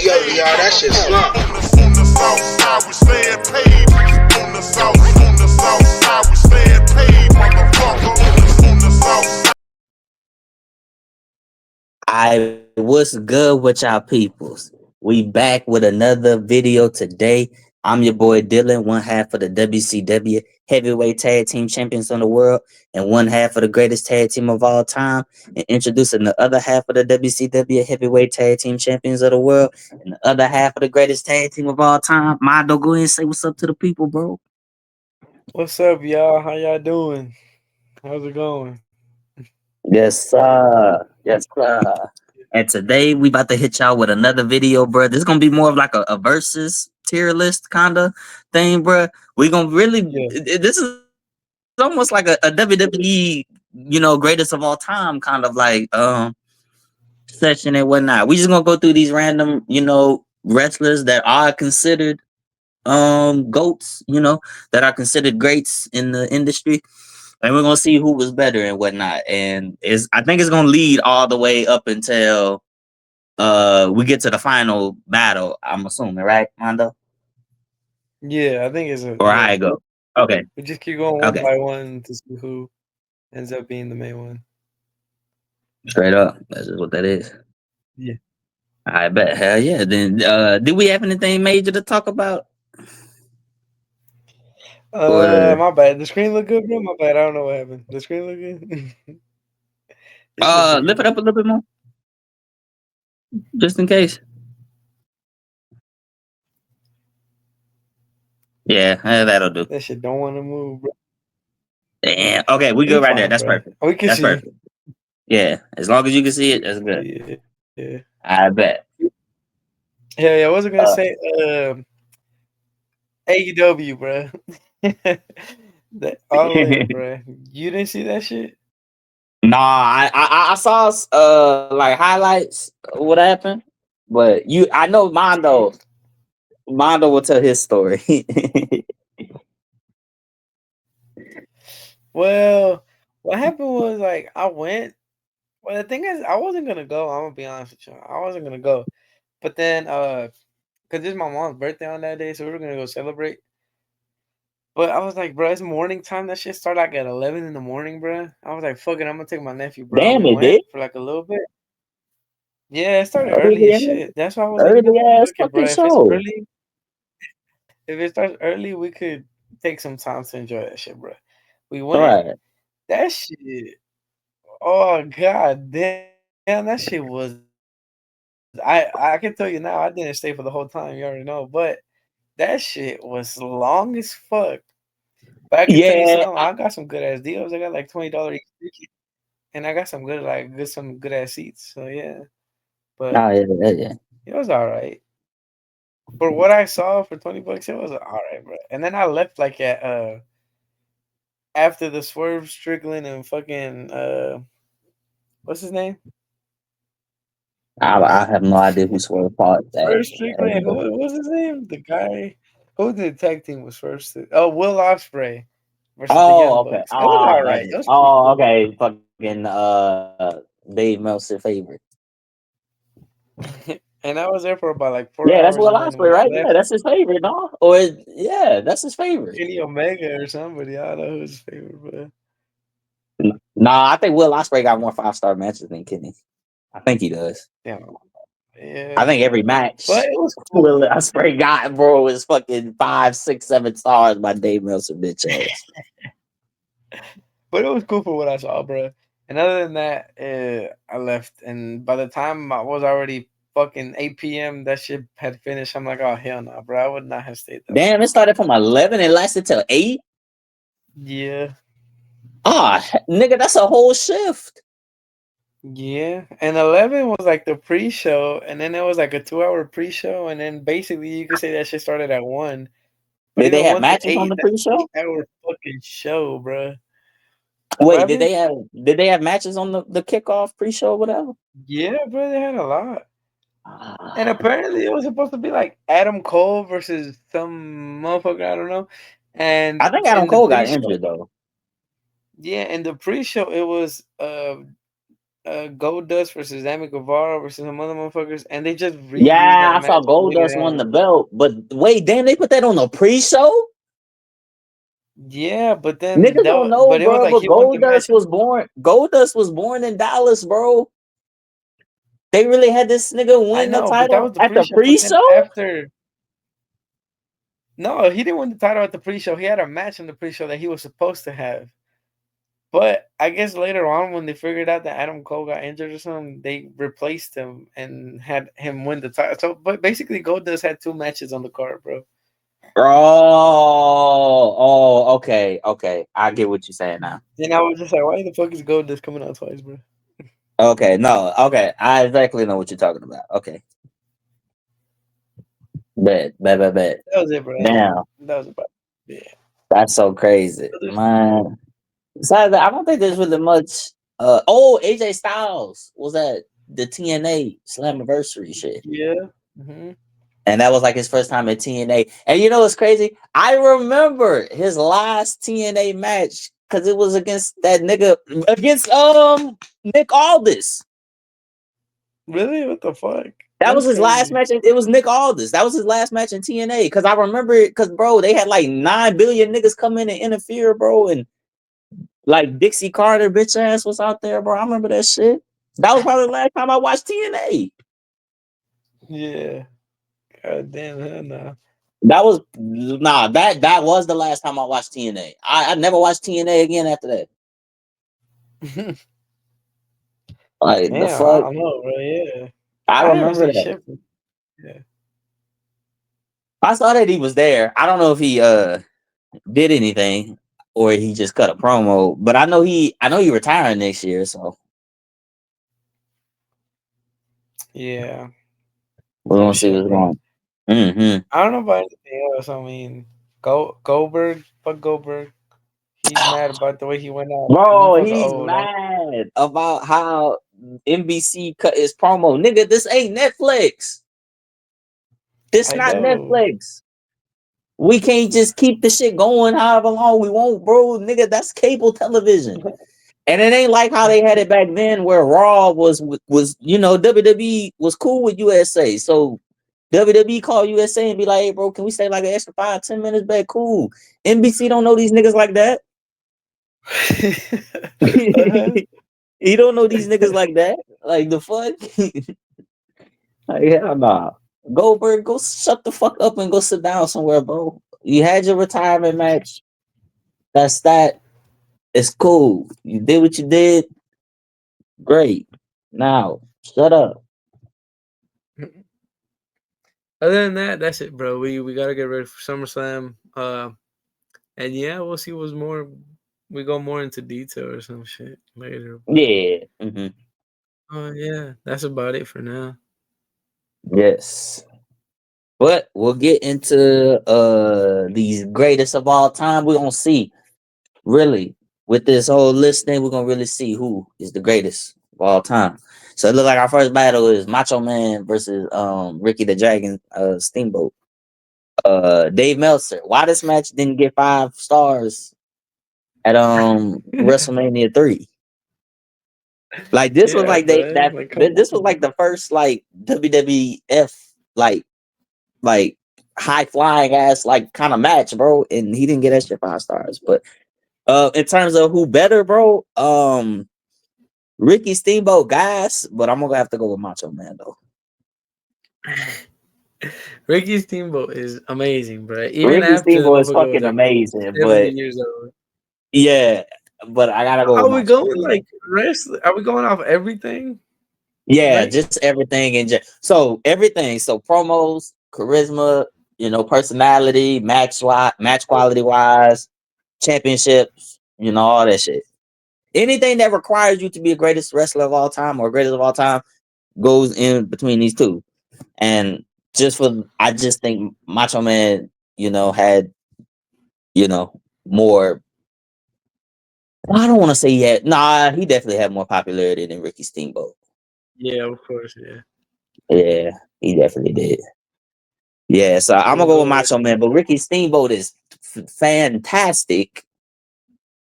Hey, yo, y'all, that shit slump. On the south side, we staying paid. On the south side, we staying paid, motherfucker. On the south side. What's good with y'all peoples? We back with another video today. I'm your boy Dylan, one half of the WCW Heavyweight Tag Team Champions of the world, and one half of the greatest tag team of all time. And introducing the other half of the WCW Heavyweight Tag Team Champions of the world, and the other half of the greatest tag team of all time. Mado, go ahead and say what's up to the people, bro. What's up, y'all? How y'all doing? How's it going? Yes, sir. Yes, sir. And today we about to hit y'all with another video, bro. This is gonna be more of like a versus tier list kind of thing, bro. We gonna really. This is almost like a WWE, greatest of all time kind of like session and whatnot. We just gonna go through these random, wrestlers that are considered goats, that are considered greats in the industry. And we're gonna see who was better and whatnot. And I think it's gonna lead all the way up until we get to the final battle. I'm assuming, right, Mondo? Yeah, I think it's a. Or Yeah. I go. Okay. We just keep going one by one to see who ends up being the main one. Straight up, that's just what that is. Yeah. I bet. Hell yeah. Then, did we have anything major to talk about? My bad. The screen look good, bro. My bad. I don't know what happened. The screen look good. Lift it up a little bit more, just in case. Yeah, that'll do. That shit don't want to move, bro. Damn. Okay, we good right there. That's perfect. We can see. Perfect. Yeah, as long as you can see it, that's good. Yeah. I bet. Hell yeah, I wasn't gonna say AEW, bro. All in, bro. You didn't see that shit? Nah, I saw like highlights of what happened, but I know Mondo will tell his story. Well, what happened was like I went. Well, the thing is, I wasn't gonna go. I'm gonna be honest with you. I wasn't gonna go, but then cause it's my mom's birthday on that day, so we were gonna go celebrate. But I was like, bro, it's morning time. That shit started like at 11 in the morning, bro. I was like, fuck it, I'm gonna take my nephew, bro. Damn, we it went did. for like a little bit. Yeah, it started early as shit. That's why I was like, early ass fuck it, bro. fucking If it's show. early, if it starts early, we could take some time to enjoy that shit, bro. We went. Right. That shit. Oh god damn, that shit was. I can tell you now, I didn't stay for the whole time. You already know, but that shit was long as fuck. But I can tell you something. I got some good ass deals. I got like $20 each ticket, and I got some good ass seats. So yeah, but yeah. it was all right. For what I saw for $20, it was all right, bro. And then I left like at after the Swerve Strickland and fucking what's his name? I have no idea who Swerve fought. Swerve Strickland. What was his name? The guy who did the tag team was first. Oh, Will Ospreay versus the Young okay. Bucks. It was all right. It was cool. Okay. Fucking Dave Meltzer favorite. And I was there for about like 4 Yeah, that's hours. Will Ospreay, right? Yeah, that's his favorite, no? That's his favorite. Kenny Omega or somebody. I don't know who's his favorite, but Nah, I think Will Ospreay got more 5-star matches than Kenny. I think he does. yeah. I think every match But it was cool. Will Ospreay got, bro, was fucking 5, 6, 7 stars by Dave Meltzer, bitch ass. But it was cool for what I saw, bro. And other than that, I left. And by the time I was already fucking 8 p.m., that shit had finished. I'm like, oh, hell no, bro. I would not have stayed there. Damn, it started from 11 and lasted till 8? Yeah. Nigga, that's a whole shift. Yeah. And 11 was like the pre-show. And then it was like a 2-hour pre-show. And then basically you could say that shit started at 1. But Did they have matches on the pre-show? 8-hour fucking show, bro. Wait, did they have matches on the kickoff pre-show or whatever? Yeah, bro, they had a lot. And apparently it was supposed to be like Adam Cole versus some motherfucker, I don't know. And I think Adam Cole got injured though. Yeah, in the pre-show it was Goldust versus Sammy Guevara versus some other motherfuckers, and they just reused Yeah, that I saw match and made it Goldust won the happen. belt, but wait, damn, they put that on the pre-show. Yeah, but then Niggas don't know, but it was bro. like But he won the match. Goldust was born. Goldust was born in Dallas, bro. They really had this nigga I win the know, but that title was the at the pre-show. But then pre-show, after, no, he didn't win the title at the pre-show. He had a match in the pre-show that he was supposed to have. But I guess later on, when they figured out that Adam Cole got injured or something, they replaced him and had him win the title. So, but basically, Goldust had two matches on the card, bro. Oh, okay, okay. I get what you're saying now. And I was just like, why the fuck is Goldust coming out twice, bro? Okay, no, okay. I exactly know what you're talking about. Okay, bet. That was it, bro. Damn, That was about it. Yeah. that's so crazy, So there's- man. Besides that, I don't think there's really much. AJ Styles was at the TNA Slammiversary shit. Yeah. Hmm. And that was like his first time at TNA. And you know what's crazy? I remember his last TNA match because it was against that nigga against Nick Aldis. Really? What the fuck? That was That's his last crazy. match. It was Nick Aldis. That was his last match in TNA. Cause I remember it because bro, they had like 9 billion niggas come in and interfere, bro. And like Dixie Carter, bitch ass was out there, bro. I remember that shit. That was probably the last time I watched TNA. Yeah. God damn, hell no. That was that was the last time I watched TNA. I never watched TNA again after that. Like the Damn, I fuck. don't know, bro. Yeah. I I haven't remember seen that. shit. Yeah. I saw that he was there. I don't know if he did anything or he just cut a promo, but I know he retiring next year, so Yeah. we're Type gonna see shit, what's bro. going on. I don't know about anything else. I mean, Goldberg, fuck Goldberg. He's mad about the way he went out. And he Bro, fucking he's old, huh? mad about how NBC cut his promo. Nigga, this ain't Netflix. This I not know. Netflix. We can't just keep the shit going however long we want, bro. Nigga, that's cable television. And it ain't like how they had it back then where Raw was WWE was cool with USA. So WWE call USA and be like, hey bro, can we stay like an extra 5-10 minutes back? Cool. NBC don't know these niggas like that. Uh-huh. He don't know these niggas like that. Like the fuck? Like, hell nah. Goldberg, go shut the fuck up and go sit down somewhere, bro. You had your retirement match. That's that. It's cool. You did what you did. Great. Now, shut up. Other than that, that's it, bro. We gotta get ready for SummerSlam. And yeah, we'll see what's more. We go more into detail or some shit later. But Yeah. Hmm. oh yeah, that's about it for now. Yes. But we'll get into these greatest of all time. We're gonna see really with this whole listing, we're gonna really see who is the greatest of all time. So it look like our first battle is Macho Man versus Ricky the Dragon Steamboat. Dave Meltzer. Why this match didn't get 5 stars at WrestleMania 3? Like this was Yeah, like they bro. that Like, come this was on. like the first like WWF like high flying ass like kind of match, bro. And he didn't get extra 5 stars. But in terms of who better, bro, Ricky Steamboat gas, but I'm gonna have to go with Macho Man though. Ricky Steamboat is amazing, bro. Even Ricky after the Steamboat is motherfucker was fucking like amazing, 70 but years old. yeah, but I gotta go Are with we Macho going Man. like wrestling? Are we going off everything? Yeah, Like, just everything so everything. So promos, charisma, personality, match quality wise, championships, all that shit. Anything that requires you to be a greatest wrestler of all time or greatest of all time goes in between these two. And I just think Macho Man, had, more. I don't want to say yet. Nah, he definitely had more popularity than Ricky Steamboat. yeah, of course, yeah. Yeah, he definitely did. Yeah, so I'm gonna We'll go go with with Macho Man, but Ricky Steamboat is fantastic,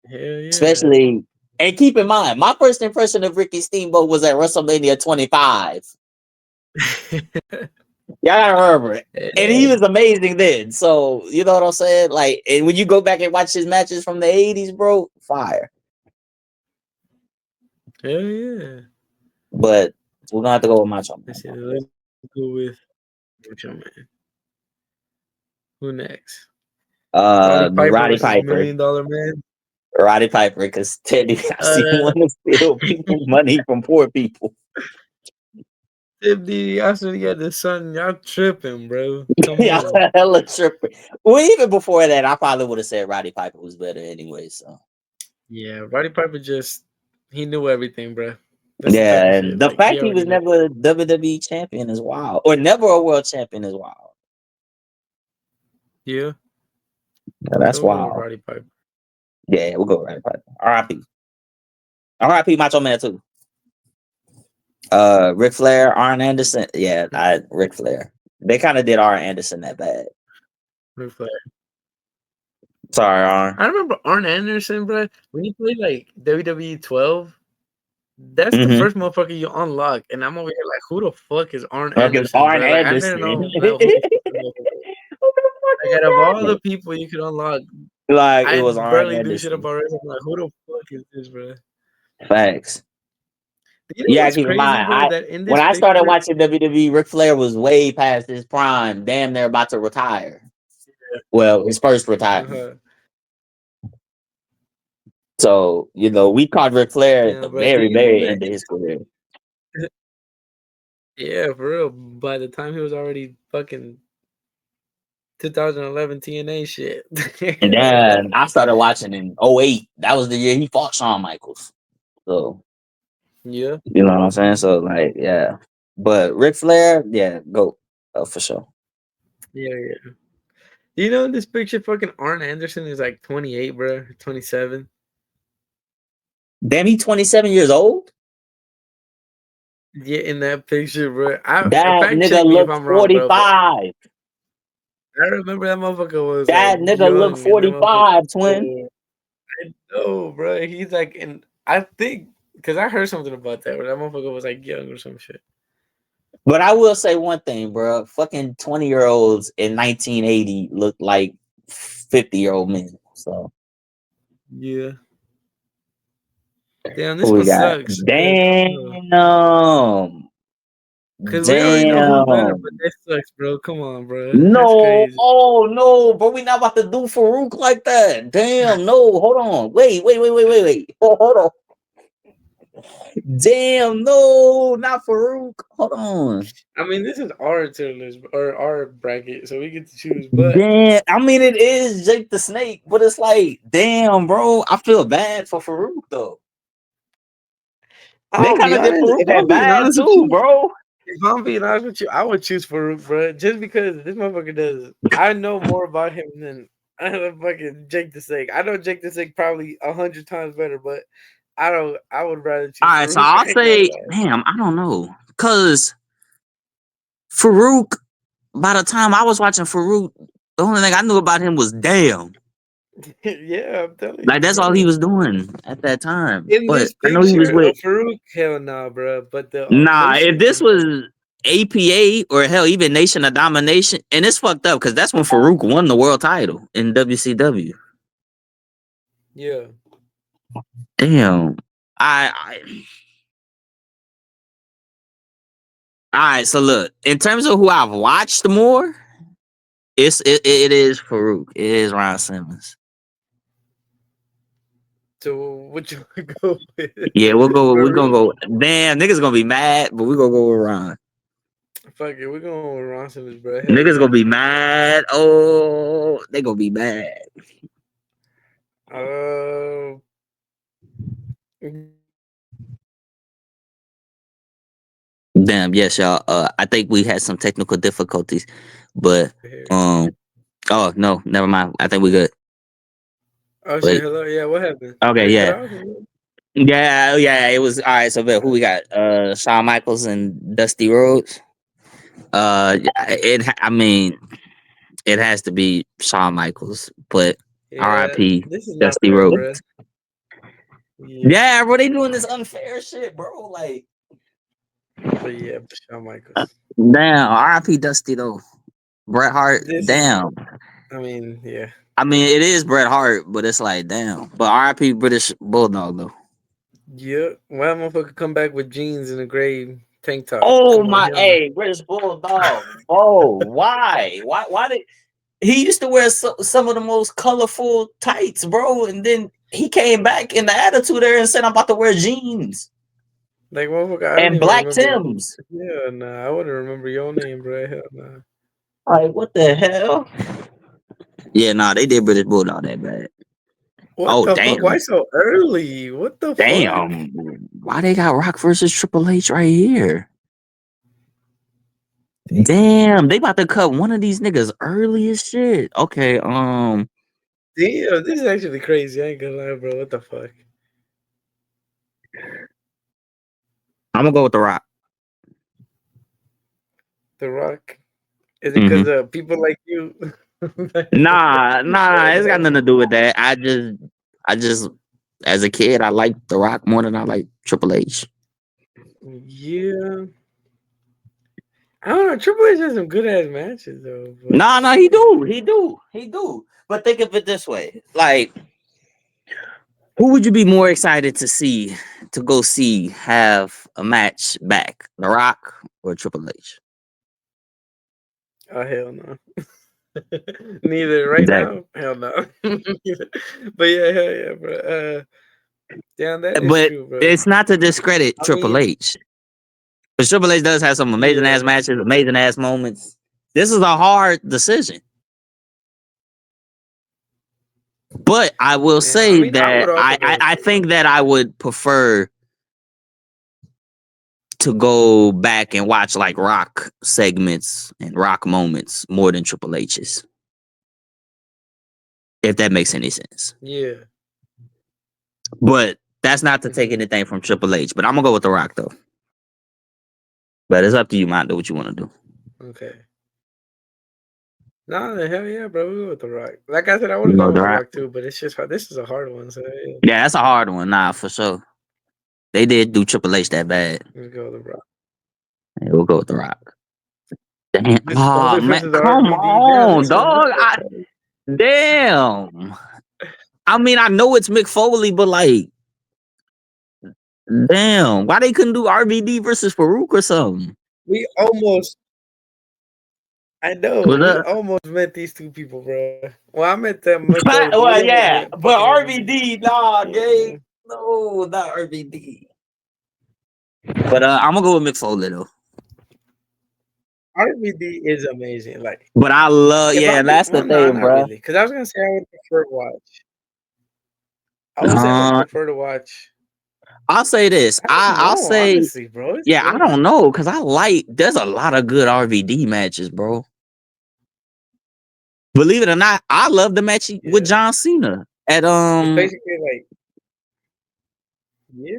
hell yeah. especially And keep in mind, my first impression of Ricky Steamboat was at WrestleMania 25. Y'all gotta remember it. And he was amazing then. So, you know what I'm saying? Like, and when you go back and watch his matches from the 80s, bro, fire. Hell yeah. But we're gonna have to go with Macho Man. Let's see. Let's go with Macho Man. Who next? Roddy versus Piper. $1 Million Man. Roddy Piper, because Teddy DiBiase Uh, want to steal people's money from poor people. Tip DiBiase got the son. Y'all tripping, bro. Come Yeah, on. hella tripping. Well, even before that, I probably would have said Roddy Piper was better anyway. So Yeah, Roddy Piper he knew everything, bro. That's the type yeah, of and shit. the Like he fact he already was knew. never WWE champion is wild, or never a world champion is wild. Yeah. Yeah, that's So we'll go with wild. Roddy Piper. Yeah, we'll go with Roddy Piper. R.I.P. R.I.P. Macho Man too. Ric Flair, Arn Anderson. Yeah, Ric Flair. They kind of did Arn Anderson that bad. Ric Flair. Sorry, Arn. I remember Arn Anderson, bro. When he played like WWE 12, that's the Mm-hmm. first motherfucker you unlock, and I'm over here like, who the fuck is Arn Okay, Anderson, Arn bro? Like I didn't Anderson. know now who the fuck that motherfucker was. Who the fuck Like is out of all that? the people you could unlock, Like it I was Arn barely do shit Anderson. about wrestling. I'm like, who the fuck is this, bro? Facts. You know Yeah, what's keep in crazy, mind, bro? That in when this I started picture, watching WWE, Ric Flair was way past his prime, damn near about to retire. Well, his first retirement. uh-huh. So, we caught Ric Flair at Yeah, the bro. Do very, you know very that? end of his career. Yeah, for real. By the time he was already fucking 2011 TNA shit. And then I started watching in '08. That was the year he fought Shawn Michaels. So, Yeah. you know what I'm saying? So, like, yeah. But Ric Flair, yeah, go. For sure. Yeah, yeah. You know, in this picture, fucking Arn Anderson is like 28, bro. 27. Damn, he 27 years old? Yeah, in that picture, bro. That Fact check nigga me if looked I'm wrong, bro. But 45. I remember that motherfucker was like That nigga looked young, and that motherfucker 45, was twin. old. I know, bro. He's like, and I think because I heard something about that, where that motherfucker was like young or some shit. But I will say one thing, bro. Fucking 20-year-olds in 1980 looked like 50-year-old men. So, Yeah. Damn, who this we one got? sucks. Damn. Cause we already know who's better, but Damn. this sucks, bro. Come on, bro. That's No. crazy. Oh, no. But we not about to do Farouk like that. Damn. No. Hold on. Wait. Hold on. Damn. No. Not Farouk. Hold on. I mean, this is our tier list or our bracket, so we get to choose. But Damn, I mean it is Jake the Snake, but it's like, damn, bro, I feel bad for Farouk though. They I'll kind be of did honest. Farouk If I'm that being bad honest with too, you, bro. I would choose Farouk, bro, just because this motherfucker does. I know more about him than I know fucking Jake the Snake. I know Jake the Snake probably 100 times better, but I don't. I would rather All choose right, so Farouk. I'll I ain't gonna say, lie. damn, I don't know, cause Farouk. By the time I was watching Farouk, the only thing I knew about him was damn. Yeah, I'm telling Like you, that's all he bro. was doing at that time. In But this I know he was picture with. of Farouk, hell nah, bro. But the Nah, if nation, this was APA or hell, even Nation of Domination, and it's fucked up because that's when Farouk won the world title in WCW. yeah. Damn. I all right, so look, in terms of who I've watched more, it is Farouk. It is Ron Simmons. So what you wanna go with? Yeah, we're gonna Farouk? go. Damn, niggas gonna be mad, but we're gonna go with Ron. Fuck it, we're going with Ron Simmons, bro. Hell Niggas yeah. gonna be mad. Oh, they gonna be mad. Uh, Damn, yes, y'all. I think we had some technical difficulties, but here. um oh no, never mind. I think we good. Oh shit, Wait. hello. Yeah, what happened? Okay, Did it cut yeah. off? Yeah, it was all right. So, but who we got? Shawn Michaels and Dusty Rhodes. I mean, it has to be Shawn Michaels, but Yeah, R.I.P. this is not Dusty fair, Rhodes. bro. Yeah, Yeah, bro, they doing this unfair shit, bro. Like, but yeah, but Shawn Michaels. damn, R.I.P. Dusty though. Bret Hart, This is, damn. I mean, yeah. I mean, it is Bret Hart, but it's like, damn. But R.I.P. British Bulldog though. Yeah. Why motherfucker come back with jeans and a gray tank top? Oh Come on, my, hell no. hey, British Bulldog. Oh, why? Why did he used to wear some of the most colorful tights, bro? And then he came back in the attitude era and said, "I'm about to wear jeans Like motherfucker, I don't and even black remember. Tims." Yeah, nah, I wouldn't remember your name, bro. Hell nah. Like, what the hell? Yeah, nah, they did British Bulldog that bad. What Oh, the fuck? Why damn. so early? What the fuck? Damn. Why they got Rock versus Triple H right here? Damn. Damn, they about to cut one of these niggas early as shit. Okay, Damn, this is actually crazy. I ain't gonna lie, bro. What the fuck? I'm gonna go with The Rock. The Rock? Is it Hmm. because people like you? Nah, it's got nothing to do with that. I just, as a kid, I liked The Rock more than I like Triple H. Yeah. I don't know. Triple H has some good ass matches though, but Nah, shit. he do. But think of it this way: like, who would you be more excited to go see have a match back, The Rock or Triple H? Oh hell no. Neither right Exactly. now. Hell no. But yeah, hell yeah, bro. Damn, that is But true, bro. it's not to discredit I Triple mean, H. But Triple H does have some amazing ass yeah, matches, amazing ass moments. This is a hard decision. But I will yeah. I say mean, I that would also go with I Triple think H. that I would prefer to go back and watch like Rock segments and Rock moments more than Triple H's, if that makes any sense. Yeah. But that's not to take Hmm. anything from Triple H. But I'm gonna go with The Rock though. But it's up to you, man. Do what you want to do. Okay. Nah, hell yeah, bro. We go with the Rock. Like I said, I would You have go gone with with The the Rock. Rock too, but it's just hard. This is a hard one, so yeah, Yeah, that's a hard one. Nah, for sure. They did do Triple H that bad. we go with the Rock. Yeah, we'll go with The Rock. Damn. Vince Oh Foley man, versus come RVD. Damn, on, this one. This dog. one hard. Damn. I mean, I know it's Mick Foley, but like, damn, why they couldn't do RVD versus Farouk or something? We almost. I know. Was We that? almost met these two people, bro. Well, I met them Mick Foley, but we Well, almost yeah, met but fucking RVD. RVD, nah, Yeah. gang, no, not RVD. But I'm gonna go with Mick Foley though. RVD is amazing. Like, But I love, if yeah, I'm be that's the well, nah, thing, not bro. really, because I was gonna say I would prefer to watch. I would say I would prefer to watch. I'll say this. I don't I'll know, say, honestly, bro. It's yeah, I tough. don't know, cause I like. There's a lot of good RVD matches, bro. Believe it or not, I love the match with Yeah, John Cena at it's basically like, yeah,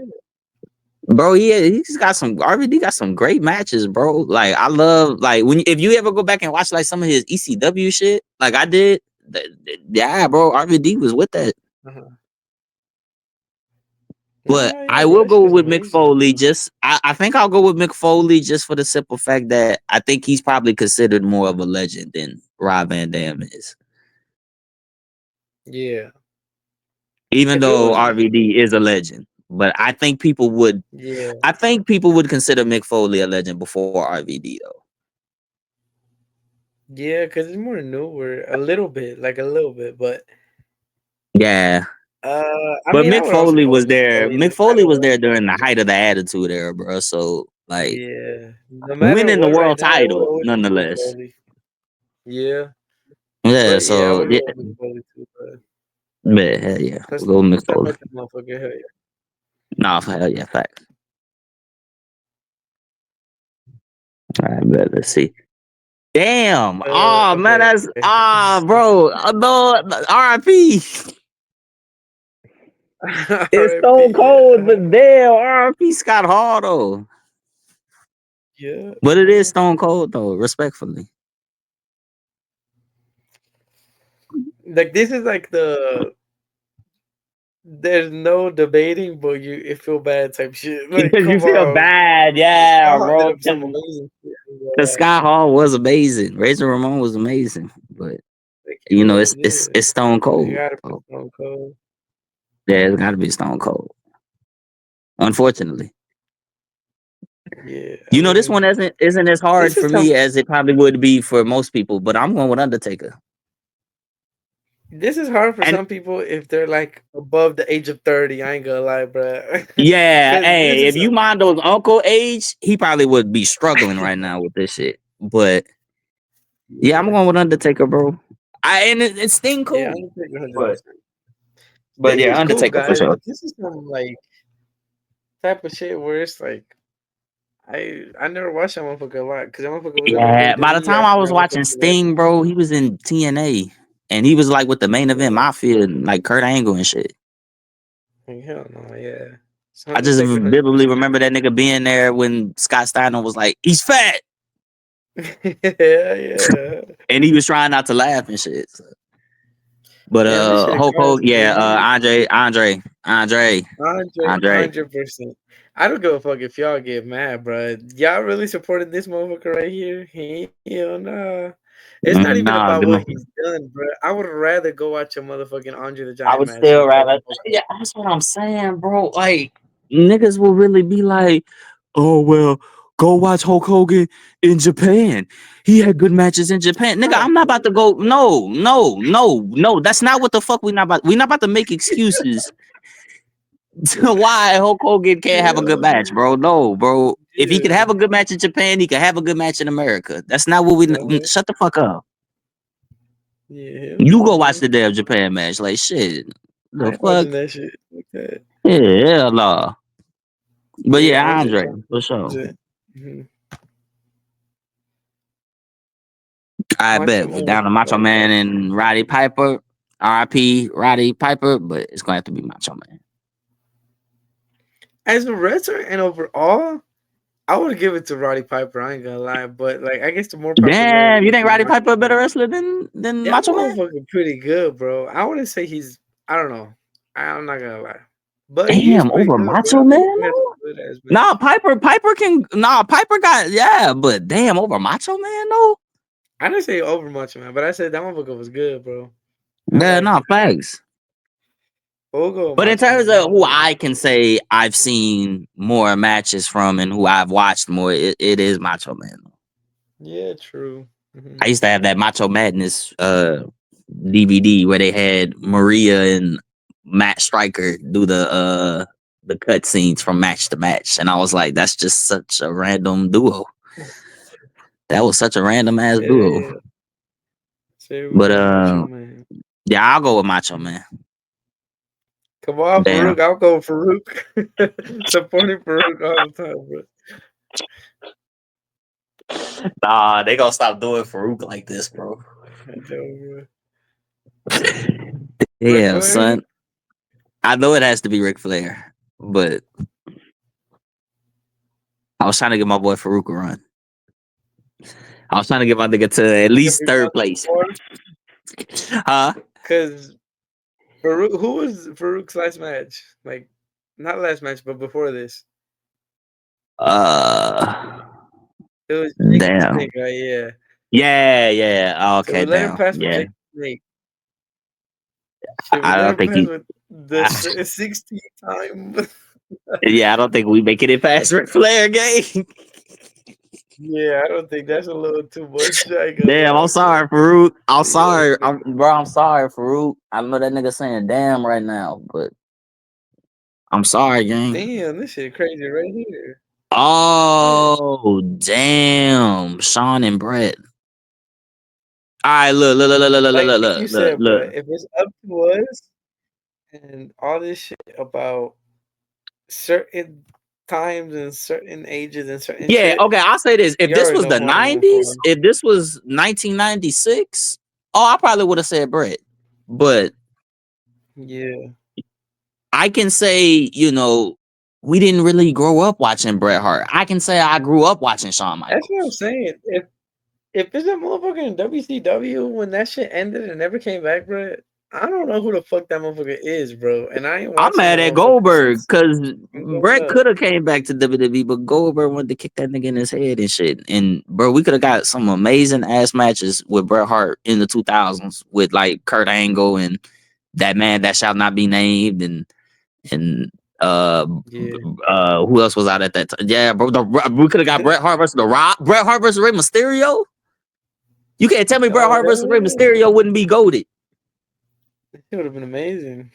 bro. He's got some RVD got some great matches, bro. Like I love like when if you ever go back and watch like some of his ECW shit, like I did, yeah, bro. RVD was with that. uh-huh. But Nah, yeah, I bro. will That shit go is with Mick amazing. Foley. I think I'll go with Mick Foley just for the simple fact that I think he's probably considered more of a legend than Rob Van Dam is. Yeah, Even if it though was, RVD is a legend. But yeah, I think people would consider Mick Foley a legend before RVD though. yeah, because it's more newer, a little bit, like a little bit, but Yeah. I But mean, I Mick would also Foley go was with Mick there. Foley, Mick no matter Foley was what. there during the height of the Attitude Era, bro. So like Yeah, no matter winning the what, right world now, it would title, always be Mick nonetheless. Foley. Yeah, Yeah, but yeah, I so would yeah, go with Mick Foley too, bro. yeah, hell yeah. That's We'll go with Mick that Foley. met the motherfucker. Hell yeah. Nah, for hell yeah, fact. All right, but let's see. Damn. Oh man, Okay. that's bro. No, RIP. It's Stone R.I.P. Cold, Yeah. but damn, RIP Scott Hall though. Yeah. But it is Stone Cold though, respectfully. Like this is like there's no debating, but it feel bad type shit. Like, Because you come feel on, bad, Scott yeah, Hall did bro. up some amazing shit. I ain't The gonna lie. Scott Hall was amazing. Razor Ramon was amazing, but Like, he was, yeah. it's Stone You Cold. gotta put Oh, Stone Cold. yeah, it's got to be Stone Cold. Unfortunately, Yeah, I this one mean, isn't as hard this is for some. me as it probably would be for most people. But I'm going with Undertaker. This is hard for And some people if they're like above the age of 30. I ain't gonna lie, bro. yeah, Because this hey, is if you mind those uncle age, he probably would be struggling right now with this shit. But yeah, I'm yeah, going with Undertaker, bro. It's Sting yeah. cool, Undertaker, but 100%. Sting yeah, is cool, Undertaker for guys, sure. but this is some like type of shit where it's like I never watched that motherfucker a lot because that motherfucker was over in Yeah, by the WWE time I after was that motherfucker watching left. Sting, bro, he was in TNA, and he was like with the main event Yeah, Mafia, and, like Kurt Angle and shit. like, hell no, yeah. It's I just Undertaker, vividly 100%. remember that nigga being there when Scott Steiner was like, "He's fat," Yeah, yeah. and he was trying not to laugh and shit. So. But Damn, this shit Hulk crazy, Hogan, yeah, man. Andre. 100%. I don't give a fuck if y'all get mad, bro. Y'all really supporting this motherfucker right here? Hell nah. It's not even Nah, about good what man. he's done, bro. I would rather go watch a motherfucking Andre the I Giant would match still than fucking rather. Hulk Yeah, that's what I'm saying, bro. Like niggas will really be like, "Oh well, go watch Hulk Hogan in Japan. He had good matches in Japan." Nigga, Hogan. I'm not about to go. No, no, no, no. That's not what the fuck we not about. We not about to make excuses to why Hulk Hogan can't have a good Hell match, no. bro. No, bro. If he could Yeah. have a good match in Japan, he could have a good match in America. That's not what we. No. Shut the fuck up. Yeah, hell You no, go watch man. the damn Japan match. Like shit. I The ain't watching fuck. that shit. Like that. Yeah, hell no. But Yeah, yeah, Andre Andre, Giant. for sure. 100%. Mhm. I Macho bet. We're Man was down to Macho like Man that. and Roddy Piper. RIP Roddy Piper, but it's gonna have to be Macho Man. As a wrestler and overall, I would give it to Roddy Piper. I ain't gonna lie, but like I guess the more Damn, popularity you would think be Roddy Macho Piper a better Man. wrestler than That Macho Man? motherfucker pretty good, bro. I wouldn't say he's. I don't know. I'm not gonna lie, but he is Damn, pretty over good, bro. Macho That Man motherfucker has though? a good ass Nah, match. Piper got yeah, but damn, over Macho Man though? I didn't say over Macho Man, but I said that motherfucker was good, bro. I Yeah, liked nah, it. facts. We'll go with But in Macho terms Man. of who We'll go I can say I've seen more matches from and who I've watched more, it is Macho Man. Yeah, true. I used to have that Macho Madness DVD where they had Maria and Matt Striker do the cut scenes from match to match, and I was like, that's just such a random duo. That was such a random ass Yeah, duo. yeah. Say we But go Macho Man. yeah, I'll go with Macho Man. Come on, Damn, Farouk. I'll go Farouk. Supporting Farouk all the time, bro. nah, they gonna stop doing Farouk like this, bro. I know, bro. Ric Yeah, Flair? son. I know it has to be Ric Flair, but I was trying to get my boy Farouk a run. I was trying to get my nigga to at Have least we third done this place. before? Huh? Because Farouk, who was Farouk's last match? Like, not last match, but before this. Uh, It was Jake the damn. Snake, right? Yeah. Yeah, yeah. Oh, So okay, we let him damn. pass with Yeah. Jake the Snake. Should we I let don't him think pass he. with the I, 16th time? yeah, I don't think we making it past Ric Flair game. Yeah, I don't think that's a little too much. I ain't gonna Damn, lie, I'm bro. sorry, Farouk. I'm sorry, Yeah. bro. I'm sorry, Farouk. I know that nigga saying damn right now, but I'm sorry, gang. Damn, this shit crazy right here. Shit. Oh, damn, Sean and Brett. All right, Like you said, bro, look. if it's up to us and all this shit about certain times and certain ages and certain Yeah, shit, okay, I'll say this. If you this already was know the who I'm rooting for. 90s, if this was 1996, oh, I probably would have said Brett. But Yeah. I can say, we didn't really grow up watching Bret Hart. I can say I grew up watching Shawn That's what I'm Michaels. saying. If it's a motherfucker in WCW when that shit ended and never came back, bro, I don't know who the fuck that motherfucker is, bro. And I ain't I'm watching that mad at motherfucker Goldberg since because growing Brett up. could have came back to WWE, but Goldberg wanted to kick that nigga in his head and shit. And bro, we could have got some amazing ass matches with Bret Hart in the 2000s with like Kurt Angle and that man that shall not be named and uh Yeah. who else was out at that time? Yeah, bro, we could have got Bret Hart versus The Rock, Bret Hart versus Rey Mysterio. You can't tell me Bret Oh Hart versus Rey yeah, Mysterio wouldn't be goated. it would have been amazing.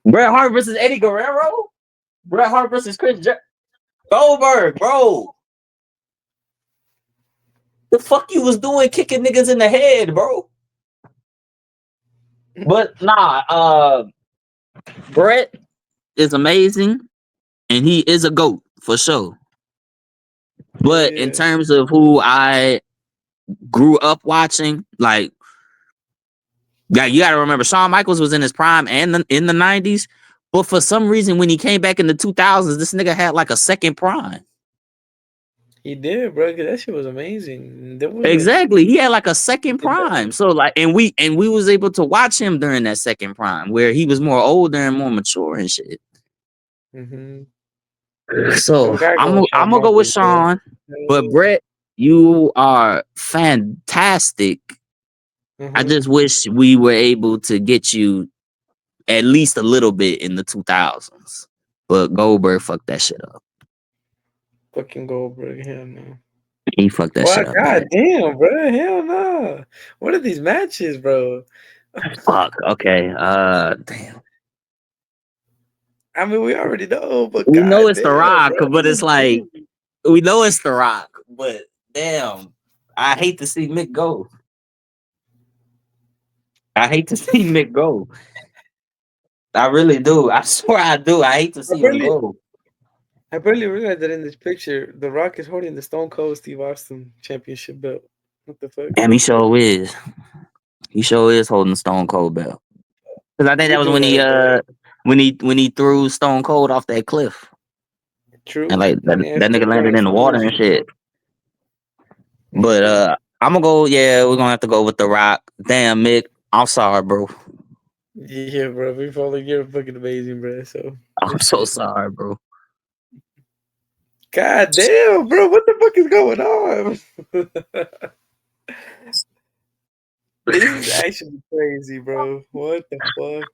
Bret Hart versus Eddie Guerrero. Bret Hart versus Goldberg, bro. The fuck you was doing kicking niggas in the head, bro? But nah, Brett is amazing and he is a GOAT for sure. But in Yeah, terms of who I grew up watching, like, yeah, you gotta remember Shawn Michaels was in his prime and in the 90s. But for some reason, when he came back in the 2000s, this nigga had like a second prime. he did, bro. 'Cause that shit was amazing. There wasn't Exactly. He had like a second the prime. So like and we was able to watch him during that second prime where he was more older and more mature and shit. mm-hmm. So So we gotta I'm go with I'm Shawn gonna go with Michaels, bro. Sean, but Brett, you are fantastic. I Mm-hmm. just wish we were able to get you at least a little bit in the 2000s. But Goldberg fucked that shit up. Fucking Goldberg, hell no. He fucked that Well, shit up, god man. damn, bro, hell no. What are these matches, bro? Fuck. Okay. Damn. I mean, we already know, but We know god it's The damn, Rock, bro, but this it's is like crazy. we know it's The Rock, but damn, I hate to see Mick go. I hate to see Mick go. I really do. I swear I do. I hate to I see him barely, go. I barely realized that in this picture, The Rock is holding the Stone Cold Steve Austin championship belt. What the fuck? Damn, he sure is. He sure is holding the Stone Cold belt. Because I think We that was do that, bro. when he threw Stone Cold off that cliff. And True. like And he that asked nigga him for landed his in the water and permission. shit. But I'm gonna go, yeah, we're gonna have to go with The Rock. Damn, Mick. I'm sorry, bro. Yeah, bro. We follow you're fucking amazing, bro. So I'm good so shit. sorry, bro. God damn, bro. What the fuck is going on? This is actually crazy, bro. What the fuck?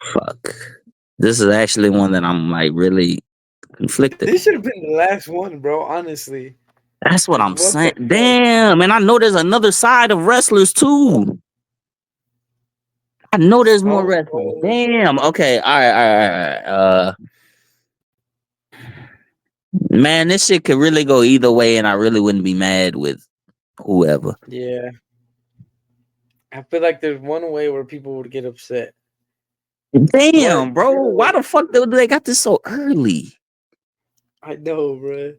Fuck. This is actually one that I'm like really conflicted This on. should have been the last one, bro. Honestly. That's what Cause I'm what saying. the fuck? Damn, and I know there's another side of wrestlers too. I know there's more Stone wrestlers. Cold. Damn. Okay. All right. All right. All right. Man, this shit could really go either way, and I really wouldn't be mad with whoever. Yeah. I feel like there's one way where people would get upset. But Damn, bro. Why yo, the fuck they got this so early? I know, bro.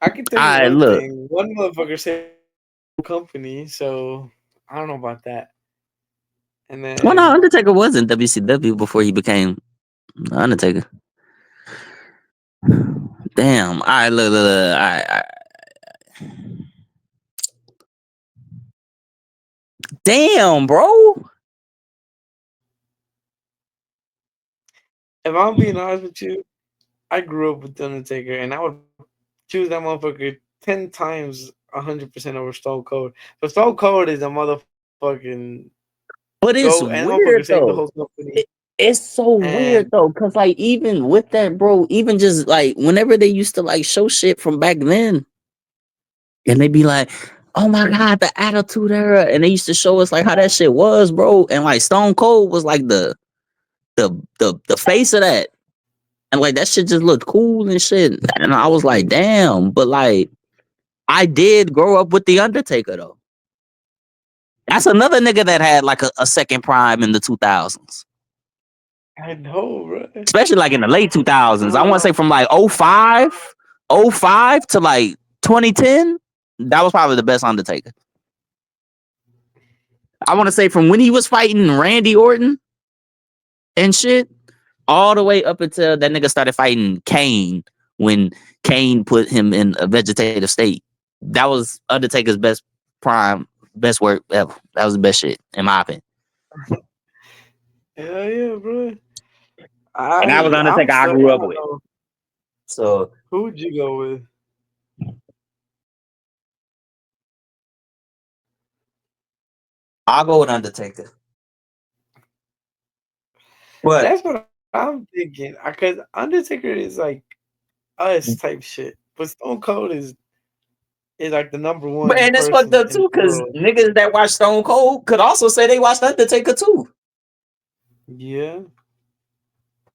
I can tell All you right, one look. thing. One motherfucker said company, so I don't know about that. And Well, no, then Undertaker was in WCW before he became Undertaker. Damn. All right, look. All right, all right. Damn, bro. if I'm being honest with you, I grew up with The Undertaker, and I would choose that motherfucker 10 times 100% over Stone Cold. So Stone Cold is a motherfucking But it's go, and motherfucker weird saved the though. whole company. It's so weird And though, cause like even with that, bro, even just like whenever they used to like show shit from back then, and they be like, "Oh my god, the Attitude Era," and they used to show us like how that shit was, bro, and like Stone Cold was like the face of that, and like that shit just looked cool and shit, and I was like, damn, but like I did grow up with the Undertaker though. That's another nigga that had like a second prime in the 2000s. I know, bro. Especially like in the late 2000s. I want to say Uh, from like oh five to like 2010. That was probably the best Undertaker. I want to say from when he was fighting Randy Orton and shit, all the way up until that nigga started fighting Kane when Kane put him in a vegetative state. That was Undertaker's best prime, best work ever. That was the best shit in my opinion. Hell yeah, bro. And I was I'm Undertaker I stuck. I grew up don't with. know. So Who would you go with? I'll go with Undertaker. But That's what I'm thinking. Because Undertaker is like us type shit, but Stone Cold is like the number one and it's fucked person up in the too, because world. niggas that watch Stone Cold could also say they watched Undertaker too. Yeah.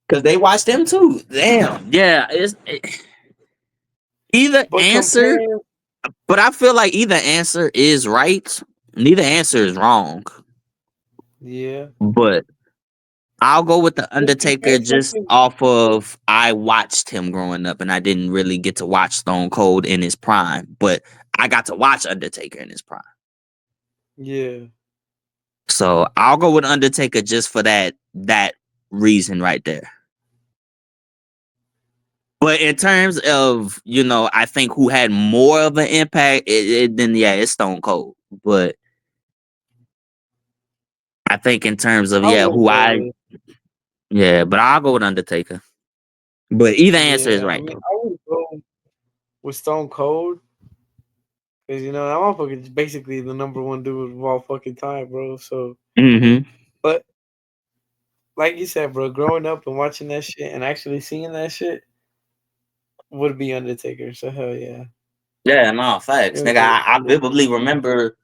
Because they watched him too. Damn. Yeah. Either But answer, compare, but I feel like either answer is right. Neither answer is wrong. yeah. But I'll go with the Just compare Undertaker just fucking, off of I watched him growing up and I didn't really get to watch Stone Cold in his prime, but I got to watch Undertaker in his prime. yeah. So I'll go with Undertaker just for that reason right there. But in terms of, I think who had more of an impact, then yeah, it's Stone Cold. But I think in terms of I would go with, but I'll go with Undertaker. But either answer is yeah. I right mean, though. I would go with Stone Cold because that motherfucker is basically the number one dude of all fucking time, bro. So, Mm-hmm. but like you said, bro, growing up and watching that shit and actually seeing that shit would be Undertaker. So hell yeah. Yeah, no, facts. It Nigga, was I vividly remember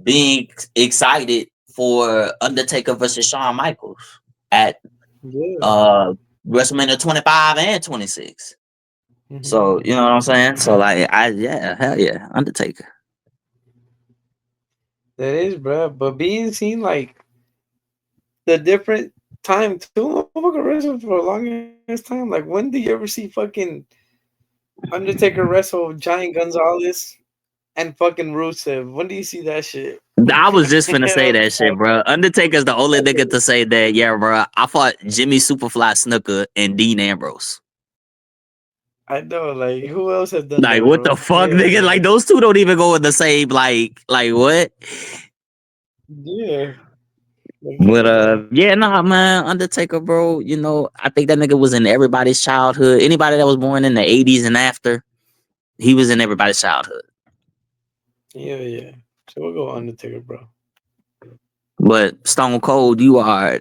being excited for Undertaker versus Shawn Michaels at yeah. uh WrestleMania 25 and 26. Hmm. So, you know what I'm saying? So like hell yeah, Undertaker. That is, bro. But being seen like the different time too, motherfucker wrestled for a long ass time. Like when do you ever see fucking Undertaker wrestle Giant Gonzalez and fucking Rusev? When do you see that shit? I was just finna say Hell that no. shit, bro. Undertaker's the only nigga to say that, yeah, bro. I fought Jimmy Superfly Snooker and Dean Ambrose. I know, like who else has done Like, that, what the bro? fuck, Hell nigga? Like, no. those two don't even go in the same, like what? Yeah. Like hell But no. yeah, nah, man, Undertaker, bro. I think that nigga was in everybody's childhood. Anybody that was born in the 80s and after, he was in everybody's childhood. Yeah, yeah. So we'll go Undertaker, bro. But Stone Cold, you are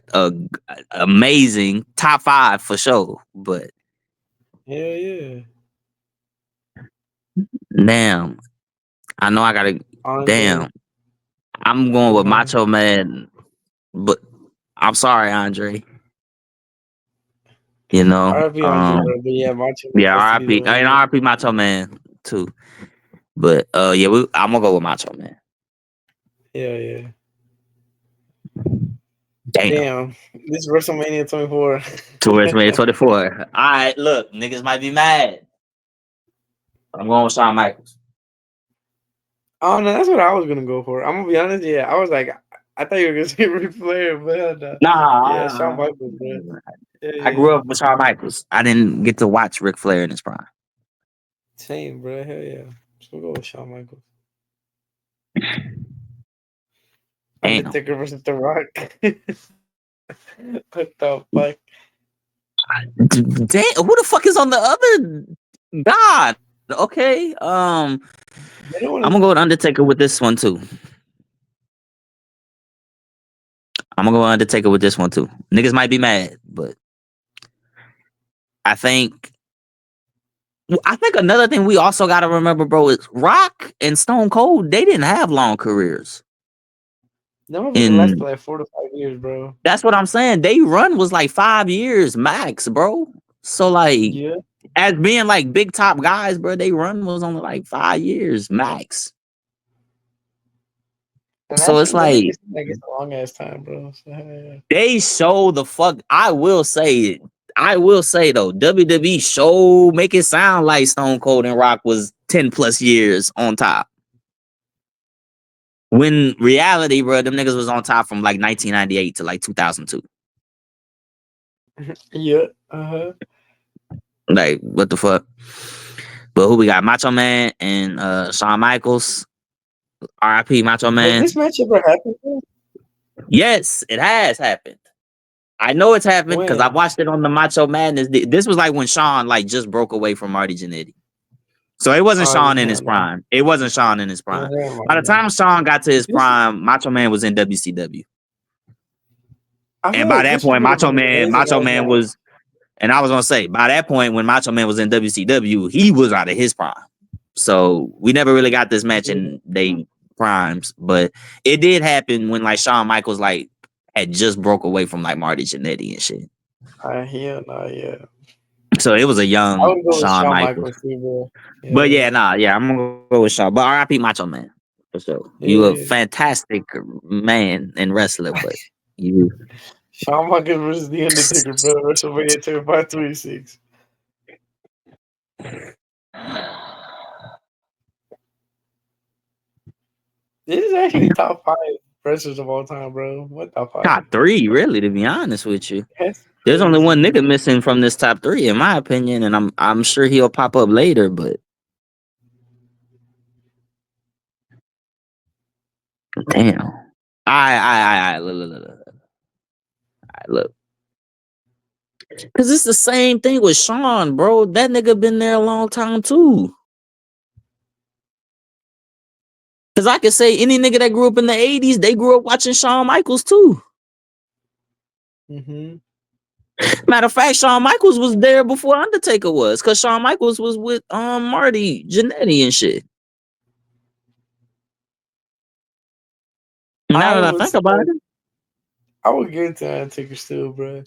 amazing, top 5 for sure. But Hell yeah. damn, I know I gotta. Andre. Damn, I'm going with Uh-huh. Macho Man. But I'm sorry, Andre. You know, RIP Andre, bro. But yeah, Macho Man yeah, has to be the RIP. I mean, winner. RIP Macho Man too. But yeah, I'm gonna go with Macho Man. Yeah, yeah. Damn. Damn. This is WrestleMania 24. To WrestleMania 24. All right, look, niggas might be mad. I'm going with Shawn Michaels. Oh no, that's what I was gonna go for. I'm gonna be honest. Yeah, I was like, I thought you were gonna say Ric Flair, but yeah, Shawn Nah, Michaels, bro. Yeah, I yeah, grew up with Shawn Michaels. I didn't get to watch Ric Flair in his prime. same, bro. Hell yeah. So we'll go with Shawn Michaels. Damn. Undertaker versus The Rock. What the fuck? Damn, who the fuck is on the other god? Okay. They don't I'm want gonna to. go with Undertaker with this one too. I'm gonna go with Undertaker with this one too. Niggas might be mad, but I think another thing we also gotta remember, bro, is Rock and Stone Cold, they didn't have long careers. That motherfucker lasted And like 4 to 5 years, bro. that's what I'm saying. They run was like 5 years max, bro. So like Yeah, as being like big top guys, bro, they run was only like 5 years max. and So it's that make like it seem like it's a long ass time, bro. So, yeah. they show the fuck. I will say it. I will say though, WWE show make it sound like Stone Cold and Rock was 10 plus years on top. When reality, bro, them niggas was on top from like 1998 to like 2002. Yeah. Uh-huh. Like, what the fuck? But who we got? Macho Man and Shawn Michaels. R.I.P. Macho Has Man. this match ever happened? Bro? Yes, it has happened. I know it's happened because I When? watched it on the Macho Madness. This was like when Sean like just broke away from Marty Jannetty. So it wasn't Oh Sean in yeah, his no. prime. It wasn't Sean in his Yeah, prime. never By the mind. time Sean got to his This, prime, Macho Man was in WCW. I feel And by like that this point, would have been amazing Macho as Man like, was, and I was gonna say, by that point, when Macho Man was in WCW, he was out of his prime. So we never really got this match yeah, in they primes, but it did happen when like Shawn Michaels like had just broke away from like Marty Jannetty and shit. I hear no, yeah. So it was a I young would go with Shawn Shawn Michaels. Michaels too, bro. But Yeah, yeah, I'm gonna go with Shawn. But R.I.P. Macho Man. For sure. You a yeah. fantastic man and wrestler, but you Shawn Michaels versus The Undertaker, bro. WrestleMania 25-26. This is actually top 5 wrestlers of all time, bro. What top 5? top three, really, to be honest with you. That's There's only one crazy. nigga missing from this top three, in my opinion, and I'm sure he'll pop up later, but damn. Look. Cause it's the same thing with Sean, bro. That nigga been there a long time too. Cause I could say any nigga that grew up in the 80s, they grew up watching Shawn Michaels too. Mm-hmm. Matter of fact, Shawn Michaels was there before Undertaker was, cause Shawn Michaels was with Marty Jannetty and shit. Now I that I would think about say it, I would give it to Undertaker still, bro.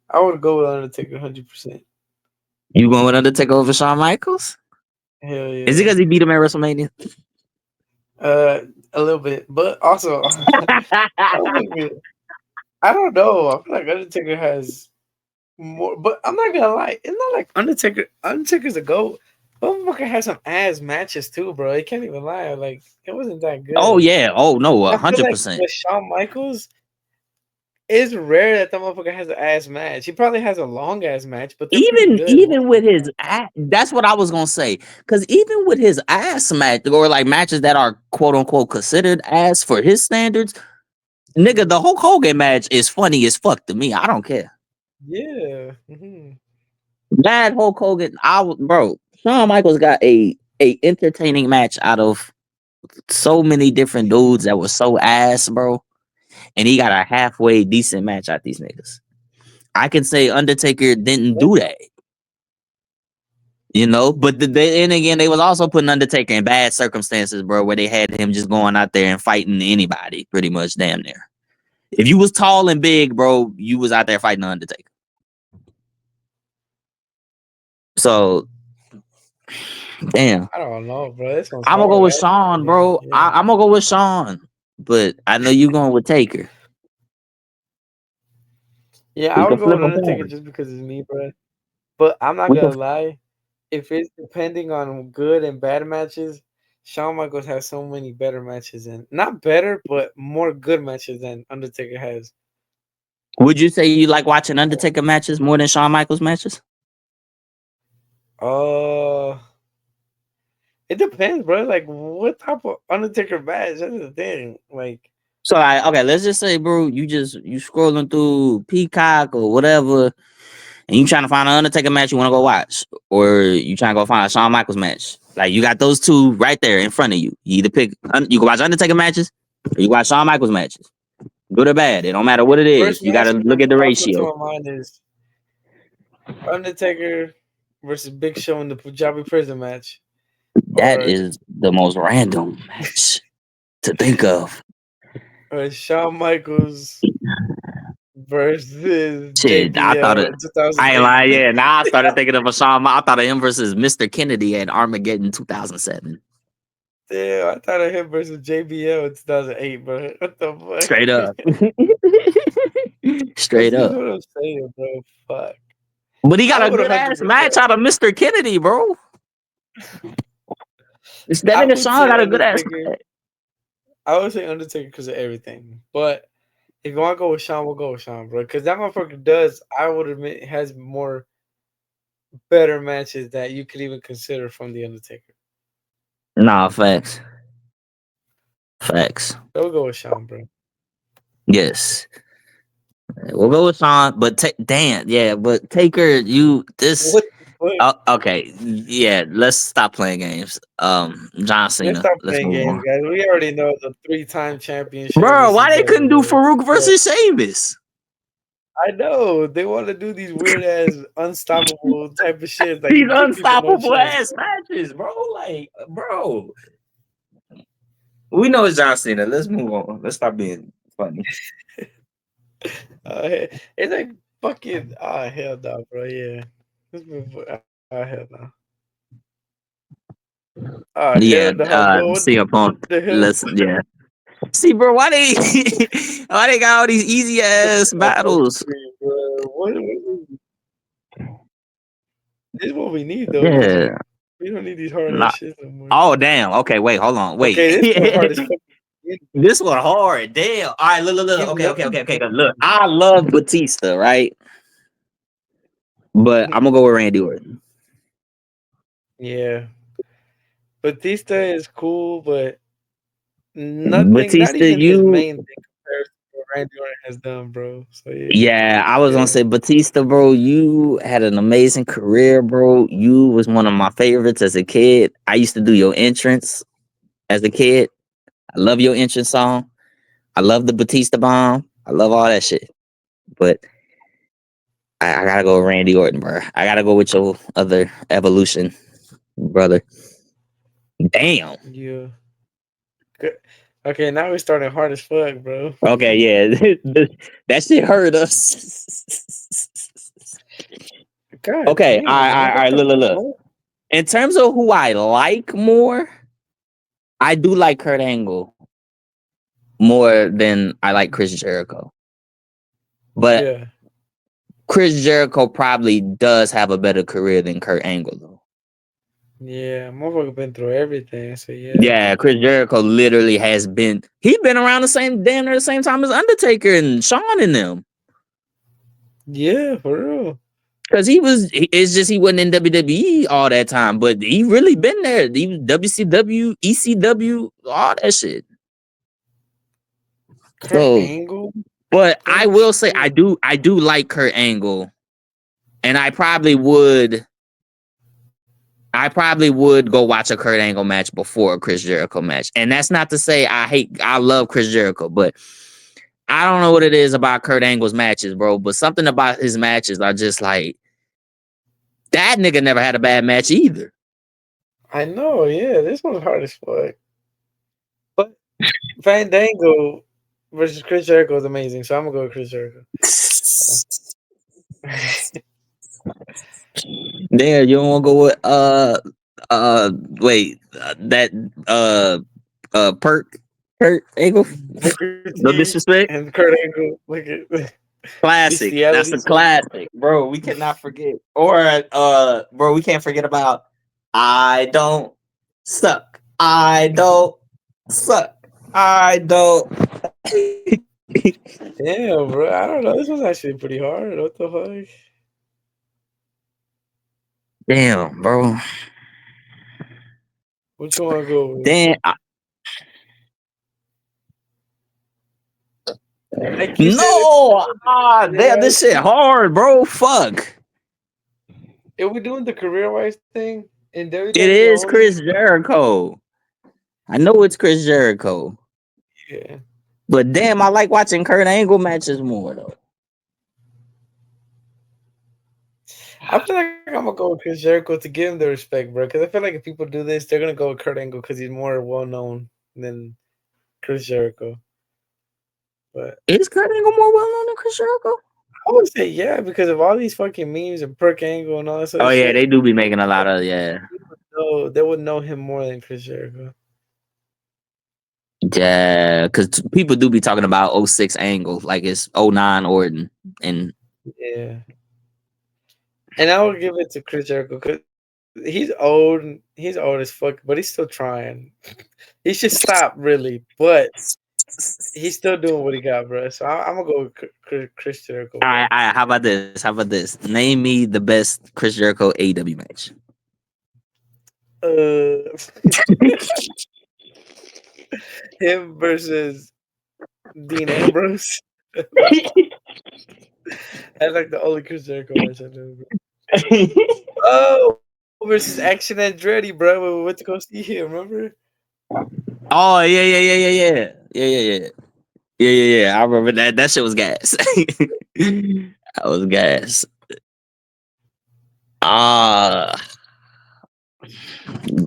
I would go with Undertaker 100%. you going with Undertaker over Shawn Michaels? Hell Is it yeah. because he beat him at WrestleMania? A little bit, but also I don't know. I feel like Undertaker has more, but I'm not gonna lie. It's not like Undertaker. Undertaker's a goat. Motherfucker has some ass matches too, bro. You can't even lie. Like it wasn't that Oh good. yeah. Oh no, And I feel like 100%. with Shawn Michaels, it's rare that the motherfucker has an ass match. He probably has a long ass match, but they're pretty good. Even with his ass, that's what I was gonna say. Because even with his ass match or like matches that are quote unquote considered ass for his standards, nigga, the Hulk Hogan match is funny as fuck to me. I don't care. Yeah. Hmm. That Hulk Hogan, bro. Shawn Michaels got a entertaining match out of so many different dudes that was so ass, bro. And he got a halfway decent match out these niggas. I can say Undertaker didn't do that. You know, but and again, they was also putting Undertaker in bad circumstances, bro, where they had him just going out there and fighting anybody, pretty much, damn near. If you was tall and big, bro, you was out there fighting the Undertaker. So, damn, I don't know, bro. This one's I'm gonna go hard. with Sean, Actually. bro. Yeah. I'm gonna go with Sean, but I know you going with Taker. Yeah, I We can would go flip with a Undertaker coin. just because it's me, bro. But I'm not We can. gonna lie. If it's depending on good and bad matches, Shawn Michaels has so many better matches and not better, but more good matches than Undertaker has. Would you say you like watching Undertaker matches more than Shawn Michaels matches? Uh, it depends, bro. Like, what type of Undertaker match? That's the thing. Like, So, okay, let's just say, bro, you scrolling through Peacock or whatever, and you trying to find an Undertaker match you want to go watch, or you trying to go find a Shawn Michaels match. Like you got those two right there in front of you. You either pick, you can watch Undertaker matches, or you watch Shawn Michaels matches. Good or bad, it don't matter what it is. first You got match to that look at the pops into ratio. my mind is Undertaker versus Big Show in the Punjabi prison match, That or is the most random match to think of. Shawn Michaels versus Shit, I thought JBL it. in I ain't 2008. lying. Yeah, now I started thinking of a Shawn. I thought of him versus Mr. Kennedy at Armageddon 2007. Damn, I thought of him versus JBL in 2008, bro. What the Straight up. fuck? Straight This is up. what I'm saying, bro. Fuck. But he got I a would good ass match 100%. out of Mr. Kennedy, bro. That I nigga would Sean say got a good ass Undertaker. match. I would say Undertaker because of everything. But if you want to go with Shawn, we'll go with Shawn, bro. Because that motherfucker does, I would admit, has more better matches that you could even consider from the Undertaker. Nah, facts. Facts. We'll go with Sean, bro. Yes. We'll go with Sean, but damn, yeah, but Taker, you this What the fuck? okay, yeah, let's stop playing games. John Let's Cena. stop Let's playing move games, on. guys. We already know the 3-time champion Bro, Sheamus is why they better, couldn't do bro. Farouk But versus Sheamus? I know they want to do these weird ass unstoppable type of shit, like These give people no unstoppable chance. ass matches, bro. Like, bro. We know it's John Cena. Let's move on. Let's stop being funny. It's like fucking hell no, bro. Yeah, let's move. Hell no. Yeah, Hell no, bro. What see up on the hell? listen, yeah. See, bro, why they why they got all these easy ass battles? Bro. This is what we need though, because Yeah. we don't need these hard ass Not, shit no more. oh damn. Okay, wait, hold on. Wait. Okay, this one hard as fuck. This one hard. Damn. All right, look. Give nothing. Okay. Look, I love Batista, right? But I'm gonna go with Randy Orton. Yeah, Batista is cool, but nothing. Not Batista, even his you main thing compares to what Randy Orton has done, bro. So yeah, I was yeah, gonna say Batista, bro. You had an amazing career, bro. You was one of my favorites as a kid. I used to do your entrance as a kid. I love your entrance song. I love the Batista bomb. I love all that shit. But I gotta go with Randy Orton, bro. I gotta go with your other evolution, brother. Damn. yeah. Good. Okay, now we're starting hard as fuck, bro. Okay, yeah. That shit hurt us. God Okay, damn, man, all what right, the look. fuck? In terms of who I like more, I do like Kurt Angle more than I like Chris Jericho. But Yeah, Chris Jericho probably does have a better career than Kurt Angle, though. yeah, motherfucker been through everything, so yeah. Yeah, Chris Jericho literally has been. He's been around the same damn near the same time as Undertaker and Shawn and them. Yeah, for real. Because it's just he wasn't in WWE all that time, but he really been there. He was WCW, ECW, all that shit. Kurt So, Angle? but I Oh will say shit. I do like Kurt Angle, and I probably would go watch a Kurt Angle match before a Chris Jericho match. And that's not to say I love Chris Jericho, but I don't know what it is about Kurt Angle's matches, bro. But something about his matches are just like that nigga never had a bad match either. I know, yeah, this one's hard as fuck. But Fandango versus Chris Jericho is amazing, so I'm gonna go with Chris Jericho. There, you don't want to go with wait that perk Kurt Angle. Booker No T disrespect. and Kurt Angle, look at Classic. That's bestiality. a classic, bro. We cannot forget. Or bro, we can't forget about I don't suck. I don't suck. I don't. Damn, bro. I don't know. This was actually pretty hard. What the fuck? Damn, bro. What you wanna go with? Damn. Like you said, No. Damn. career-wise This shit thing. hard, bro. Fuck. If we're doing the career-wise thing in It WWE is only, Chris Jericho. I know it's Chris Jericho. yeah. But damn, I like watching Kurt Angle matches more though. I feel like I'm gonna go with Chris Jericho to give him the respect, bro. Because I feel like if people do this, they're gonna go with Kurt Angle because he's more well known than Chris Jericho. But Is Kurt Angle more well known than Chris Jericho? I would say yeah, because of all these fucking memes and Perk Angle and all that sort Oh of yeah, shit. they do be making a lot of They would know him more than Chris Jericho. yeah, because people do be talking about '06 Angle like it's '09 Orton, and Yeah, and I would give it to Chris Jericho because he's old. He's old as fuck, but he's still trying. He should stop, really, but he's still doing what he got, bro. So I'm gonna go with Chris Jericho, bro. how about this? How about this? Name me the best Chris Jericho AEW match. Uh, Him versus Dean Ambrose. That's like the only Chris Jericho match I know, bro. Oh, versus Action Andretti, bro. When we went to go see him, remember? Oh yeah. Yeah. I remember that. That shit was gas. That was gas. Ah,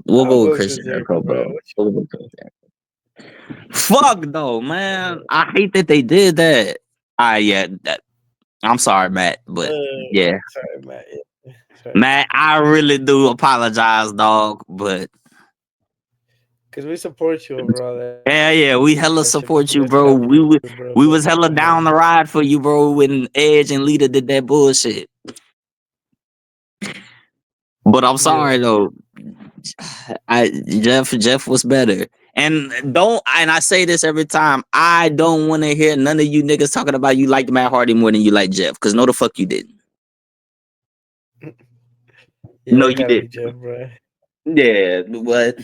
we'll I'll go with go Chris Chris Jericho, Jericho, bro. bro. What We'll go with Chris Jericho. Fuck no, man. I hate that they did that. Yeah. I'm sorry, Matt, you, but yeah, sorry, Matt. Yeah. Sorry, Matt. I really do apologize, dog. But because we support you over all that shit. yeah, we That hella shit support you, messed up bro. for you, bro. We But was hella come on, down the ride for you, bro. When Edge and Lita did that bullshit. But I'm yeah. sorry though. Jeff was better. And I say this every time. I don't want to hear none of you niggas talking about you liked Matt Hardy more than you like Jeff. Cause no the fuck you didn't. Yeah, No, it you gotta be didn't. Jeff, bro. Yeah, but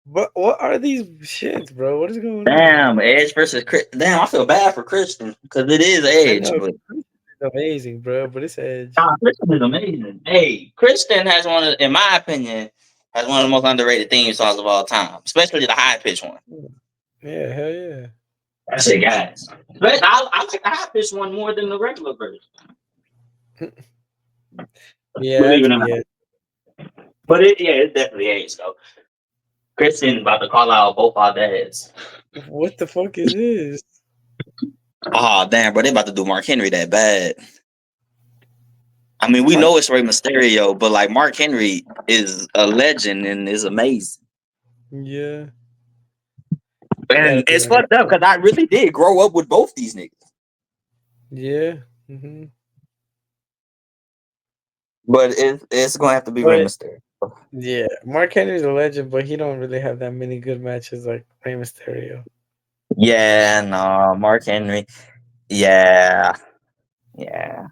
But what are these shits, bro? What is going on? damn, Edge versus Chris. Damn, I feel bad for Christian because it is I Edge, know but it's amazing, bro, but it's Edge. nah, Christian is amazing. Hey, Christian has in my opinion, has one of the most underrated theme songs of all time, especially the high pitched one. Yeah, hell yeah. That shit, guys. But I like the high pitched one more than the regular version. Yeah, it Believe had it to or be not. Edge. But it definitely Edge though. Christian about to call out both our dads. What the fuck is this? Oh damn, bro, they about to do Mark Henry that bad. I mean, we Mark? know it's Rey Mysterio, but like Mark Henry is a legend and is amazing. Yeah. They gotta And do it's Mark. fucked up because I really did grow up with both these niggas. Yeah. Hmm. But it's gonna have to be Rey But Mysterio. yeah, Mark Henry's a legend, but he don't really have that many good matches like Rey Mysterio. Yeah, no, Mark Henry. Yeah, yeah,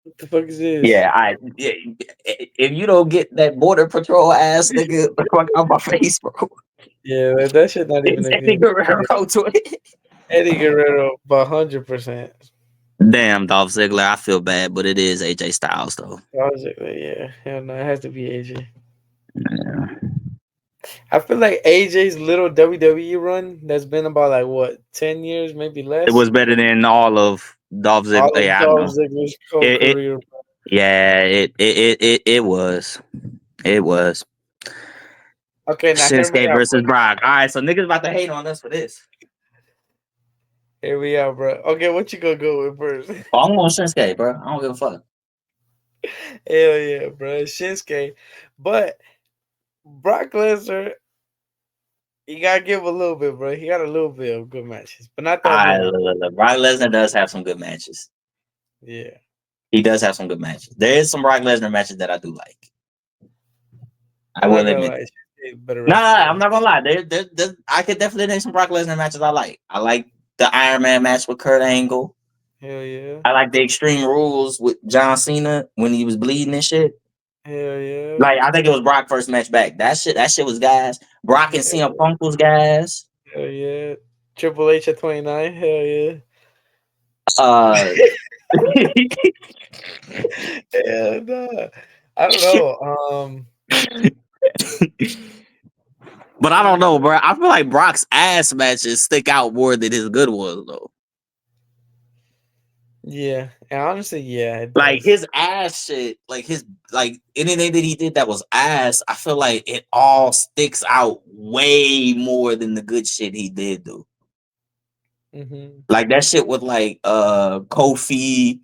What the fuck is this? yeah. If you don't get that border patrol ass nigga the fuck out my face, bro. Yeah, that shit not even It's a Eddie good. Guerrero to it. Eddie Guerrero, 100%. Damn, Dolph Ziggler. I feel bad, but it is AJ Styles though. Yeah, hell no, it has to be AJ. Yeah. I feel like AJ's little WWE run that's been about like what 10 years, maybe It less. was better than all of Dolph All Ziggler. of Yeah, I Dolph know. Ziggler's whole It career. yeah, it was. It was. Okay, now hear me Shinsuke out, versus Brock. All right, so niggas about to hate on us for this. bro. Here we are, bro. Okay, what you gonna go with first? Oh, I'm going Shinsuke, bro. I don't give a fuck. Hell yeah, bro. Shinsuke, but Brock Lesnar, you gotta give a little bit, bro. He got a little bit of good matches, but not that I many. Brock Lesnar does have some good matches. Yeah, He does have some good matches. There is some Brock Lesnar matches that I do like. I I'm not will gonna admit. lie. Shinsuke better Nah, wrestler, I'm bro. not gonna lie. I could definitely name some Brock Lesnar matches I like. I like the Iron Man match with Kurt Angle. Hell yeah. I like the Extreme Rules with John Cena when he was bleeding and shit. Hell yeah. Like I think it was Brock first match back. That shit was guys. Brock and CM Punk was guys. Hell yeah. Triple H at 29. Hell yeah. Uh, Hell no. I don't know. but I don't know, bro. I feel like Brock's ass matches stick out more than his good ones, though. Yeah. And honestly, yeah, it Like does. his ass shit, like anything that he did that was ass. I feel like it all sticks out way more than the good shit he did, though. Hmm. Like that shit with like Kofi,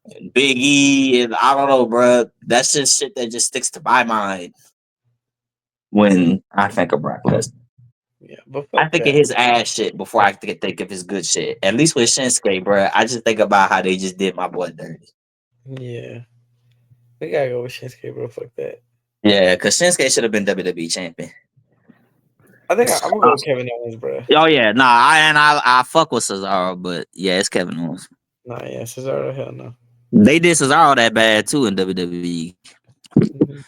and Big E, and I don't know, bro. That's just shit that just sticks to my mind when I think of Brock Lesnar. Yeah, but I fuck think of that. his ass shit before I think of his good shit. At least with Shinsuke, bro, I just think about how they just did my boy dirty. Yeah. We gotta go with Shinsuke, bro. Fuck that. Yeah, because Shinsuke should have been WWE champion. I think I'm gonna go with Kevin Owens, bro. Oh yeah, nah, I fuck with Cesaro, but yeah, it's Kevin Owens. Nah, yeah, Cesaro, hell no. They did Cesaro that bad too in WWE. Mhm.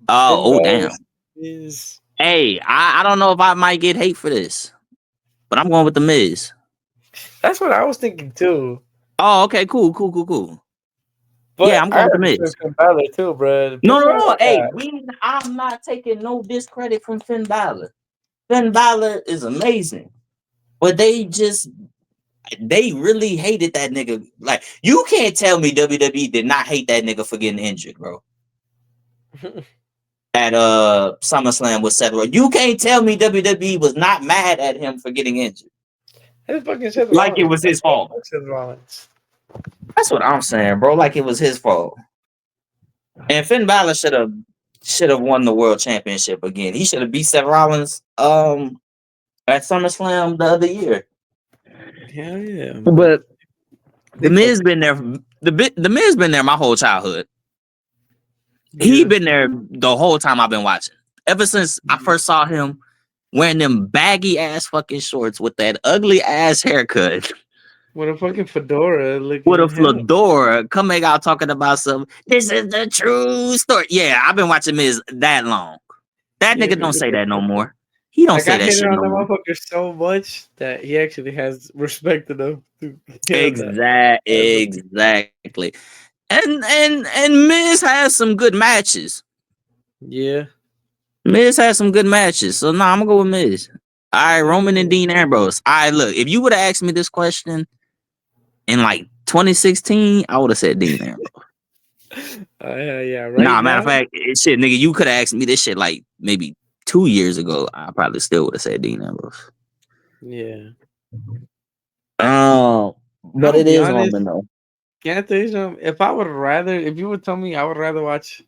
Oh, Him damn. is Hey, I don't know if I might get hate for this, but I'm going with the Miz. That's what I was thinking too. Oh, okay, cool. Yeah, But I'm I going with the gotta Miz. defend Finn Balor too, bro. No, Finn no, no. Balor Hey, got I'm not taking no discredit from Finn Balor. Finn Balor is amazing, but they really hated that nigga. Like, you can't tell me WWE did not hate that nigga for getting injured, bro. At SummerSlam with Seth Rollins, you can't tell me WWE was not mad at him for getting injured, It's fucking Seth like it Rollins. was his fault. Seth Rollins. That's what I'm saying, bro. Like it was his fault. And Finn Balor should have won the world championship again. He should have beat Seth Rollins at SummerSlam the other year. Hell yeah, but But the they Miz fucking been there. The Miz been there my whole childhood. He yeah. been there the whole time I've been watching. Ever since I first saw him wearing them baggy ass fucking shorts with that ugly ass haircut. With a fucking fedora With a looking hell. fedora, coming out talking about some. This is the true story. Yeah, I've been watching Miz that long. That Yeah, nigga don't say that no more. He don't like say I that hated shit on no that more. motherfucker so much that he actually has respect enough to hear that. Exactly. And Miz has some good matches. Yeah. Miz has some good matches. So nah, I'm gonna go with Miz. All right, Roman and Dean Ambrose. All right, look, if you would have asked me this question in like 2016, I would have said Dean Ambrose. Yeah. Right Nah, matter of now, fact, shit, nigga, you could have asked me this shit like maybe 2 years ago. I probably still would have said Dean Ambrose. yeah. Oh, but I'll it be is honest. Roman though. Can I tell you something? If you would tell me I would rather watch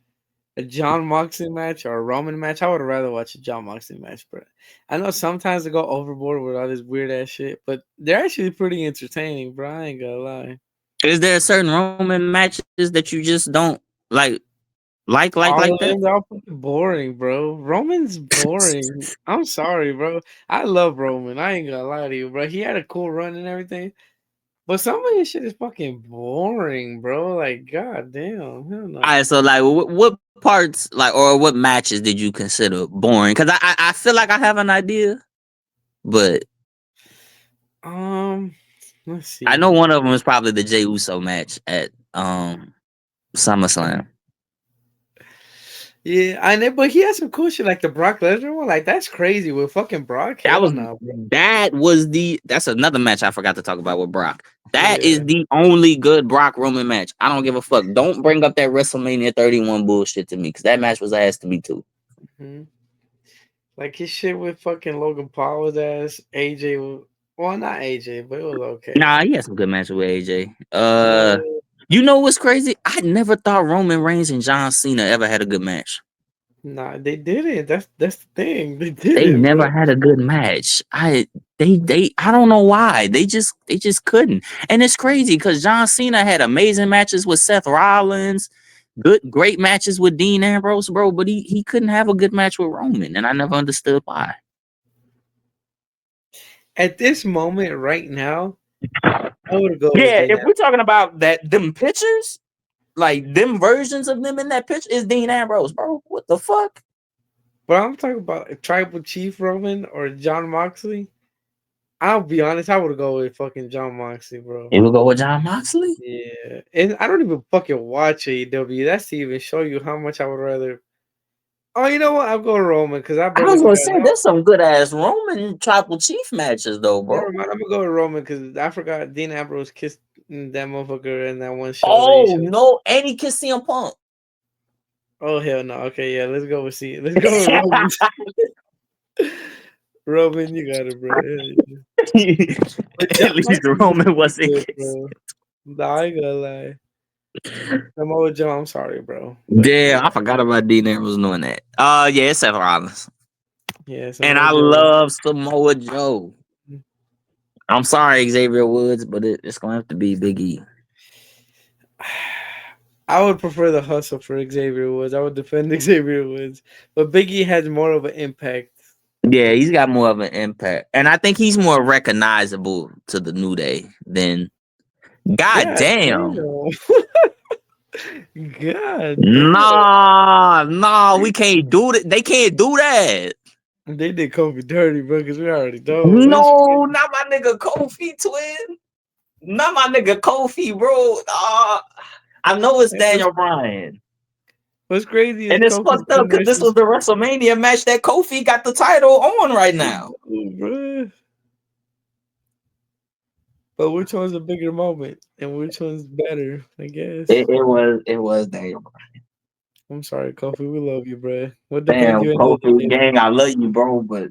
a John Moxley match or a Roman match, I would rather watch a John Moxley match, bro. I know sometimes they go overboard with all this weird ass shit, but they're actually pretty entertaining, bro. I ain't gonna lie. Is there certain Roman matches that you just don't like, All like of that? them, they're all fucking boring, bro. Roman's boring. I'm sorry, bro. I love Roman. I ain't gonna lie to you, bro. He had a cool run and everything, but some of this shit is fucking boring, bro. Like, god damn, hell All no. right, so like, what parts like or what matches did you consider boring? Because I feel like I have an idea, but Um, let's I know see. one of them is probably the Jey Uso match at SummerSlam. Yeah, I know, but he has some cool shit like the Brock Lesnar one. Like that's crazy with fucking Brock. That Hell was no, bro. that's another match I forgot to talk about with Brock. That is Yeah. the only good Brock Roman match. I don't give a fuck. Don't bring up that WrestleMania 31 bullshit to me because that match was ass to me too. Mhm. Like his shit with fucking Logan Paul was ass. AJ was well, not AJ, but it was okay. Nah, he had some good matches with AJ. Yeah. You know what's crazy? I never thought Roman Reigns and John Cena ever had a good match. Nah, they didn't. That's the thing. They They didn't, bro. never had a good match. I don't know why. They just couldn't. And it's crazy because John Cena had amazing matches with Seth Rollins, great matches with Dean Ambrose, bro, but he couldn't have a good match with Roman, and I never understood why. At this moment right now, I would go with Yeah, Dean. if we're talking about them pictures, like them versions of them in that picture, is Dean Ambrose, bro. What the fuck? But I'm talking about a Tribal Chief Roman or John Moxley. I'll be honest, I would go with fucking John Moxley, bro. You will go with John Moxley? Yeah, and I don't even fucking watch AEW. That's to even show you how much I would rather. Oh, you know what? I'll go Roman because that I brother was gonna got. say there's some good ass Roman Tribal Chief matches though, bro. Never mind. I'm gonna go with Roman because I forgot Dean Ambrose kissed that motherfucker in that one show that he Oh showed. no, and he kissed CM Punk. Oh hell no. Okay, yeah, let's go with C. Let's go with Roman. Roman, you got it, bro. Yeah. But John At least Moxley was Roman pretty wasn't good, kissed. bro. Nah, I ain't gonna lie. Samoa Joe, I'm sorry, bro, but Damn, yeah, I forgot about Dean Ambrose doing that. Yeah, it's Seth Rollins. yeah, And Samoa I Joe. love Samoa Joe. I'm sorry, Xavier Woods, but it's gonna have to be Big E. I would prefer the hustle for Xavier Woods. I would defend Xavier Woods, but Biggie has more of an impact. Yeah, he's got more of an impact. And I think he's more recognizable to the New Day than God God damn. damn. God damn. Nah, we can't do that. They can't do that. They did Kobe dirty, bro, because we already know. That's No, not my nigga Kofi twin. Not my nigga Kofi, bro. I know it's what's, Daniel Bryan. what's crazy is And it's Kofi's fucked up twin because this was versus the WrestleMania match that Kofi got the title on right now. bro. But which one's a bigger moment and which one's better? I guess. It was Daniel Bryan. I'm sorry, Kofi. We love you, bro. We'll defend Damn, you any Kofi day. gang, I love you, bro, but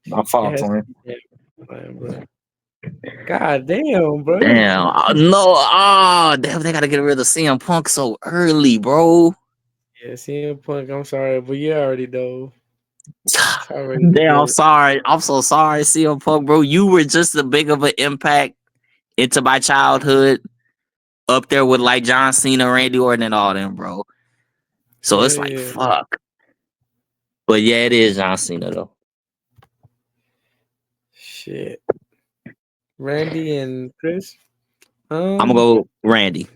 my It fault, has to twin. be damn, bro. God damn, bro. Damn, no, damn, they gotta get rid of CM Punk so early, bro. Yeah, CM Punk. I'm sorry, but you already know. It's already the Damn, I'm goat. sorry. I'm so sorry, CM Punk, bro. You were just a big of an impact into my childhood, up there with like John Cena, Randy Orton, and all them, bro. So Hell it's like yeah. fuck. But yeah, it is John Cena though. Shit. Randy and Chris. I'm gonna go Randy.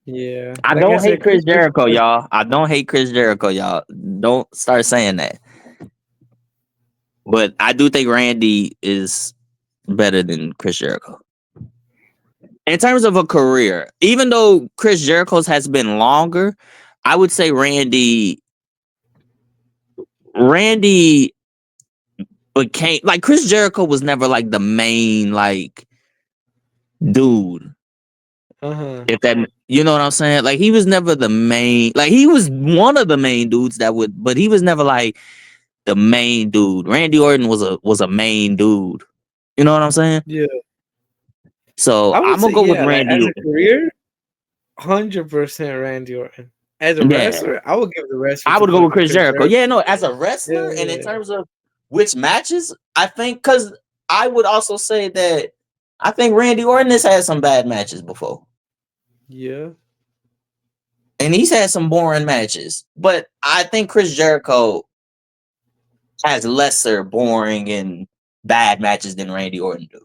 Yeah. I Like I don't hate said, Chris Chris Jericho, was y'all. I don't hate Chris Jericho, y'all. Don't start saying that. But I do think Randy is better than Chris Jericho. In terms of a career, even though Chris Jericho's has been longer, I would say Randy became like Chris Jericho was never like the main like dude. uh-huh. If that you know what I'm saying? Like he was never the main like he was one of the main dudes that would but he was never like the main dude. Randy Orton was a main dude. You know what I'm saying? Yeah. So I would I'm gonna say, go with yeah, like Randy as a Orton. career, 100% Randy Orton. As a Yeah. wrestler, I would give the wrestler I to would go with fucking Chris Chris Jericho. Jericho. Yeah, no, as a wrestler and in Yeah. terms of which matches, I think because I would also say that I think Randy Orton has had some bad matches before. Yeah. And he's had some boring matches. But I think Chris Jericho has lesser boring and bad matches than Randy Orton do.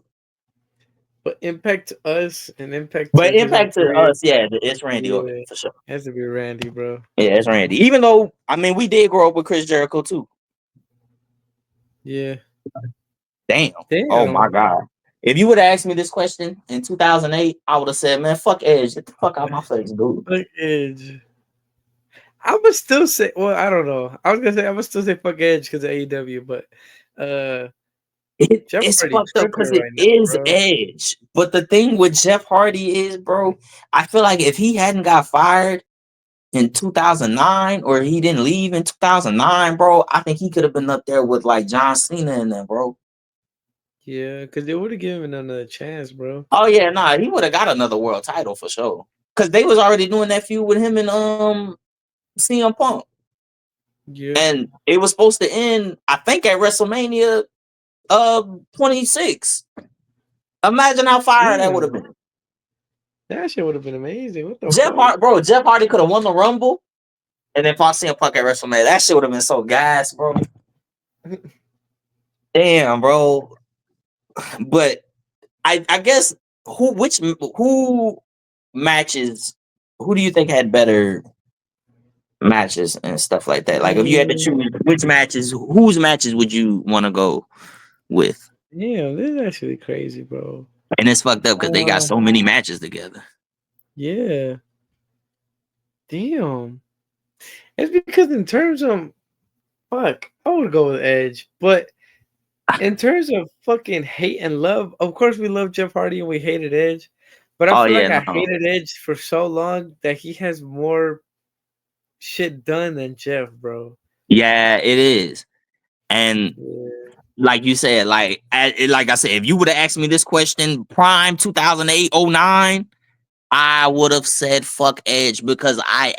But impact to us and impact But to his own impact to career. us, yeah, it's Randy Orton Yeah. for sure. Has to be Randy, bro. Yeah, it's Randy. Even though I mean we did grow up with Chris Jericho too. Yeah. Damn. Oh my Damn. God. If you would have asked me this question in 2008, I would have said, man, fuck Edge. Get the fuck out my face, dude. Fuck Edge. I would still say, well, I don't know. I was gonna say I would still say fuck Edge because of AEW, but uh Jeff It's Hardy fucked up tripping because it right now, is bro. Edge. But the thing with Jeff Hardy is, bro, I feel like if he hadn't got fired in 2009 or he didn't leave in 2009, bro, I think he could have been up there with like John Cena and them, bro. Yeah, because they would have given him another chance, bro. Oh yeah, nah, he would have got another world title for sure. Cause they was already doing that feud with him and CM Punk. Yeah. And it was supposed to end, I think, at WrestleMania 26. Imagine how fire that would have Damn. been. That shit would have been amazing. What the fuck? Jeff Hardy could have won the Rumble and then fought CM Punk at WrestleMania. That shit would have been so gas, bro. Damn, bro. But I guess who matches who do you think had better matches and stuff like that? Like if you had to choose which matches, whose matches would you want to go with? Damn, this is actually crazy, bro. And it's fucked up because they got so many matches together. Yeah. Damn. It's because in terms of fuck, I would go with Edge, but in terms of fucking hate and love, of course we love Jeff Hardy and we hated Edge, but I Oh feel yeah, like I no. hated Edge for so long that he has more shit done than Jeff, bro. Yeah, it is. And Yeah. like you said, like I said, if you would have asked me this question prime 2008, 09, I would have said fuck Edge because I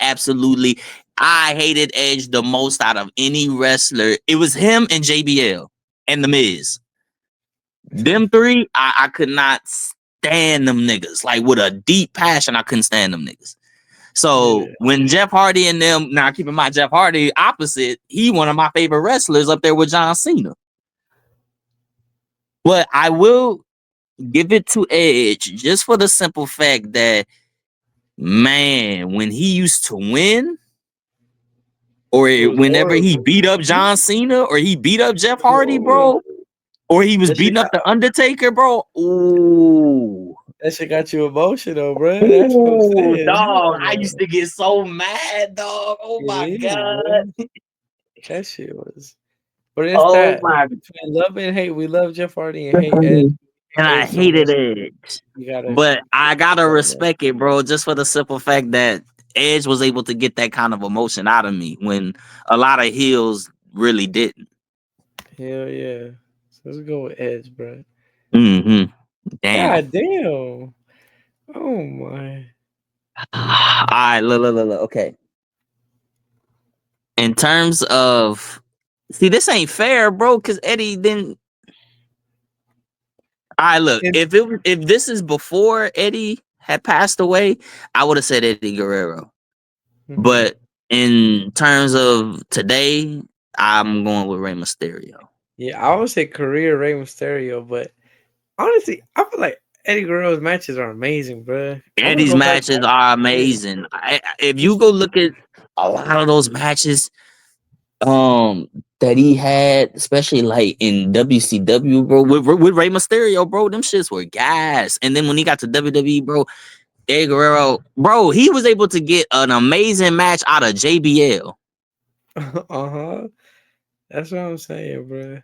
hated Edge the most out of any wrestler. It was him and JBL and The Miz. Them three, I could not stand them niggas. Like with a deep passion, I couldn't stand them niggas. So Yeah. when Jeff Hardy and them, now keep in mind Jeff Hardy opposite, he one of my favorite wrestlers up there with John Cena. But I will give it to Edge just for the simple fact that, man, when he used to win, or It was whenever he horrible. beat up John Cena, or he beat up Jeff Hardy, Horrible. bro, or he was That shit beating up got the Undertaker, bro. Ooh. that shit got you emotional, bro. That's what I'm Ooh, saying. dog. Hell I no. used to get so mad, dog. Oh It my is, God. bro. That shit was. But it's Oh that my between love and hate. We love Jeff Hardy and hate Edge. God. And I Edge so hated much. it. You gotta But I gotta let him know. respect it, bro, just for the simple fact that Edge was able to get that kind of emotion out of me when a lot of heels really didn't. Hell yeah. So let's go with Edge, bro. Mm-hmm. Damn. God damn. Oh my. All right, look. Okay. In terms of, see, this ain't fair, bro, because Eddie didn't. All right, look. It, If this is before Eddie had passed away, I would have said Eddie Guerrero. mhm. But in terms of today, I'm going with Rey Mysterio. Yeah, I would say career Rey Mysterio, but honestly, I feel like Eddie Guerrero's matches are amazing, bro. I want to Eddie's go back. matches are Yeah. amazing. If you go look at a lot of those matches, that he had, especially like in WCW, bro, with Rey Mysterio, bro, them shits were gas. And then when he got to WWE, bro, Eddie Guerrero, bro, he was able to get an amazing match out of JBL. Uh-huh. That's what I'm saying, bro.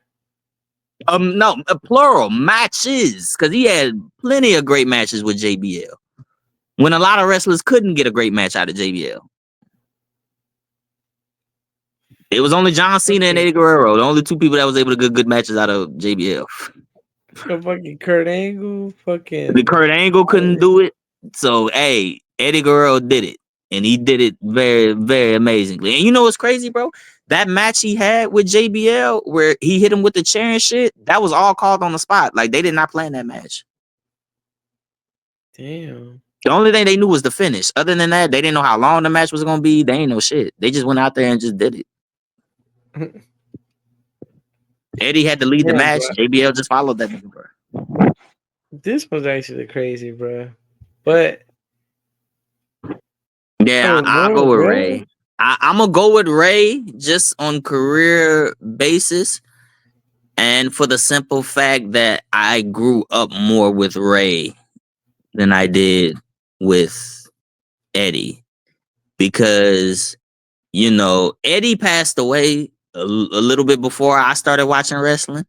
No, plural matches, because he had plenty of great matches with JBL. When a lot of wrestlers couldn't get a great match out of JBL. It was only John Cena and Fucking, Eddie Guerrero, the only two people that was able to get good matches out of JBL. fucking Kurt Angle, The fucking Kurt Angle couldn't do it, so hey, Eddie Guerrero did it, and he did it very, very amazingly. And you know what's crazy, bro? That match he had with JBL, where he hit him with the chair and shit, that was all called on the spot. Like they did not plan that match. damn. The only thing they knew was the finish. Other than that, they didn't know how long the match was gonna be. They ain't know shit. They just went out there and just did it. Eddie had to lead the Damn, match. bro. JBL just followed that nigga, bro. This was actually crazy, bro. But I Yeah, don't I'll know, go with bro. Ray. I'm gonna go with Ray just on career basis, and for the simple fact that I grew up more with Ray than I did with Eddie, because Eddie passed away a little bit before I started watching wrestling,